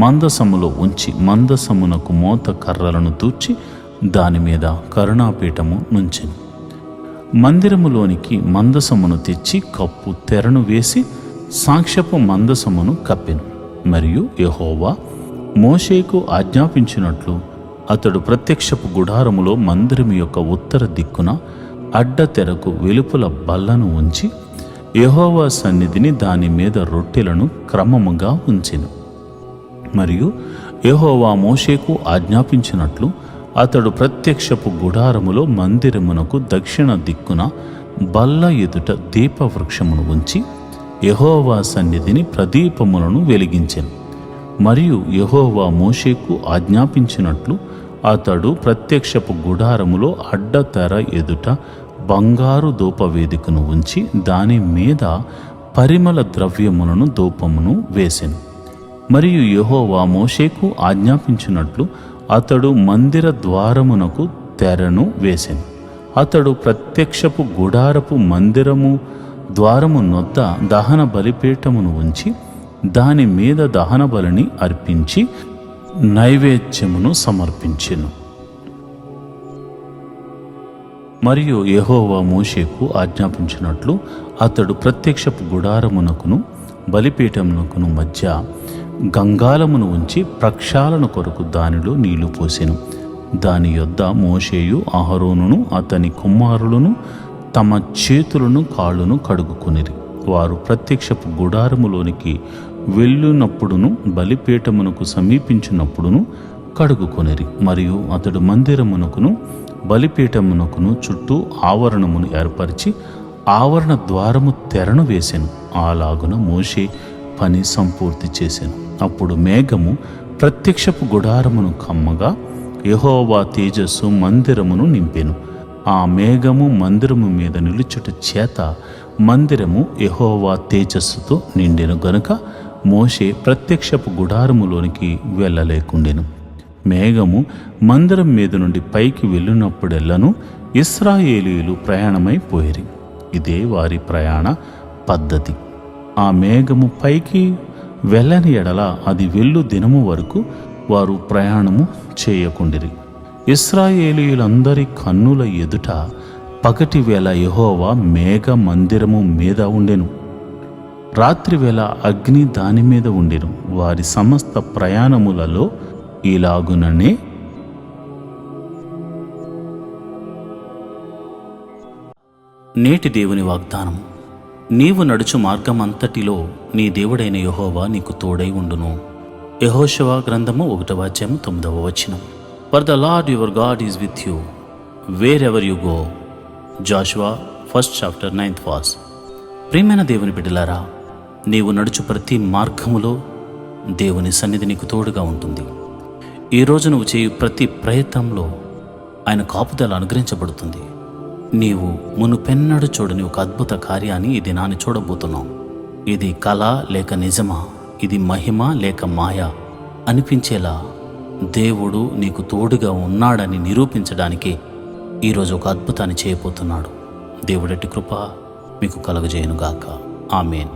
మందసములో ఉంచి మందసమునకు మోత కర్రలను తూర్చి దాని మీద కరుణాపీఠము నుంచెను. మందిరములోనికి మందసమును తెచ్చి కప్పు తెరను వేసి సాక్ష్యపు మందసమును కప్పెను. మరియు యెహోవా మోషేకు ఆజ్ఞాపించినట్లు అతడు ప్రత్యక్షపు గుడారములో మందిరము యొక్క ఉత్తర దిక్కున అడ్డ తెరకు వెలుపల బల్లను ఉంచి యెహోవా సన్నిధిని దాని మీద రొట్టెలను క్రమముగా ఉంచెను. మరియు యెహోవా మోషేకు ఆజ్ఞాపించినట్లు అతడు ప్రత్యక్షపు గుడారములో మందిరమునకు దక్షిణ దిక్కున బల్ల ఎదుట దీపవృక్షమును ఉంచి యెహోవా సన్నిధిని ప్రదీపములను వెలిగించెను. మరియు యెహోవా మోషేకు ఆజ్ఞాపించినట్లు అతడు ప్రత్యక్షపు గుడారములో అడ్డ తెర ఎదుట బంగారు ధూపవేదికను ఉంచి దాని మీద పరిమళ ద్రవ్యములను ధూపమును వేసెను. మరియు యెహోవా మోషేకు ఆజ్ఞాపించినట్లు అతడు మందిర ద్వారమునకు తెరను వేసెను. అతడు ప్రత్యక్షపు గుడారపు మందిరము ద్వారము నొద్ద దహన బలిపీఠమును ఉంచి దాని మీద దహన బలిని అర్పించి నైవేద్యమును సమర్పించెను. మరియు యెహోవా మోషేకు ఆజ్ఞాపించినట్లు అతడు ప్రత్యక్షపు గుడారమునకును బలిపీఠమునకును మధ్య గంగాలమును ఉంచి ప్రక్షాళన కొరకు దానిలో నీళ్లు పోసెను. దాని యొద్ద మోషేయు అహరోనును అతని కుమారులను తమ చేతులను కాళ్ళను కడుగుకొనిరి. వారు ప్రత్యక్షపు గుడారములోనికి వెళ్ళునప్పుడును బలిపీఠమునకు సమీపించినప్పుడును కడుగుకొనిరి. మరియు అతడు మందిరమునకును బలిపీఠమునకును చుట్టూ ఆవరణమును ఏర్పరిచి ఆవరణ ద్వారము తెరను వేసెను. అలాగున మోషే పని సంపూర్తి చేసెను. అప్పుడు మేఘము ప్రత్యక్షపు గుడారమును కమ్మగా యెహోవా తేజస్సు మందిరమును నింపెను. ఆ మేఘము మందిరము మీద నిలుచుట చేత మందిరము యెహోవా తేజస్సుతో నిండెను గనుక మోషే ప్రత్యక్షపు గుడారములోనికి వెళ్ళలేకుండెను. మేఘము మందిరం మీద నుండి పైకి వెళ్ళినప్పుడెల్లను ఇశ్రాయేలీయులు ప్రయాణమైపోయిరి. ఇదే వారి ప్రయాణ పద్ధతి. ఆ మేఘము పైకి వెళ్ళని ఎడల అది వెళ్ళు దినము వరకు వారు ప్రయాణము చేయకుండిరి. ఇశ్రాయేలీయులందరి కన్నుల ఎదుట పగటి వేళ యెహోవా మేఘ మందిరము మీద ఉండెను, రాత్రివేళ అగ్ని దాని మీద ఉండెను. వారి సమస్త ప్రయాణములలో ఇలాగుననే నేటి దేవుని వాగ్దానం. నీవు నడుచు మార్గమంతటిలో నీ దేవుడైన యెహోవా నీకు తోడై ఉండును. యెహోషువ గ్రంథము 1వ అధ్యాయం 9వ వచనం. For the Lord your God is with you wherever you go. Jashuva 1st chapter 9th verse. ప్రియమైన దేవుని బిడ్డలారా, నీవు నడుచు ప్రతి మార్గములో దేవుని సన్నిధి నీకు తోడుగా ఉంటుంది. ఈరోజు నువ్వు చేయు ప్రతి ప్రయత్నంలో ఆయన కాపుదల అనుగ్రహించబడుతుంది. నీవు మునుపెన్నడు చూడని ఒక అద్భుత కార్యాన్ని ఈ దినాన్ని చూడబోతున్నావు. ఇది కళ లేక నిజమా, ఇది మహిమ లేక మాయ అనిపించేలా దేవుడు నీకు తోడుగా ఉన్నాడని నిరూపించడానికి ఈరోజు ఒక అద్భుతాన్ని చేయబోతున్నాడు. దేవుడటి కృప మీకు కలుగజేయునుగాక. ఆమేన్.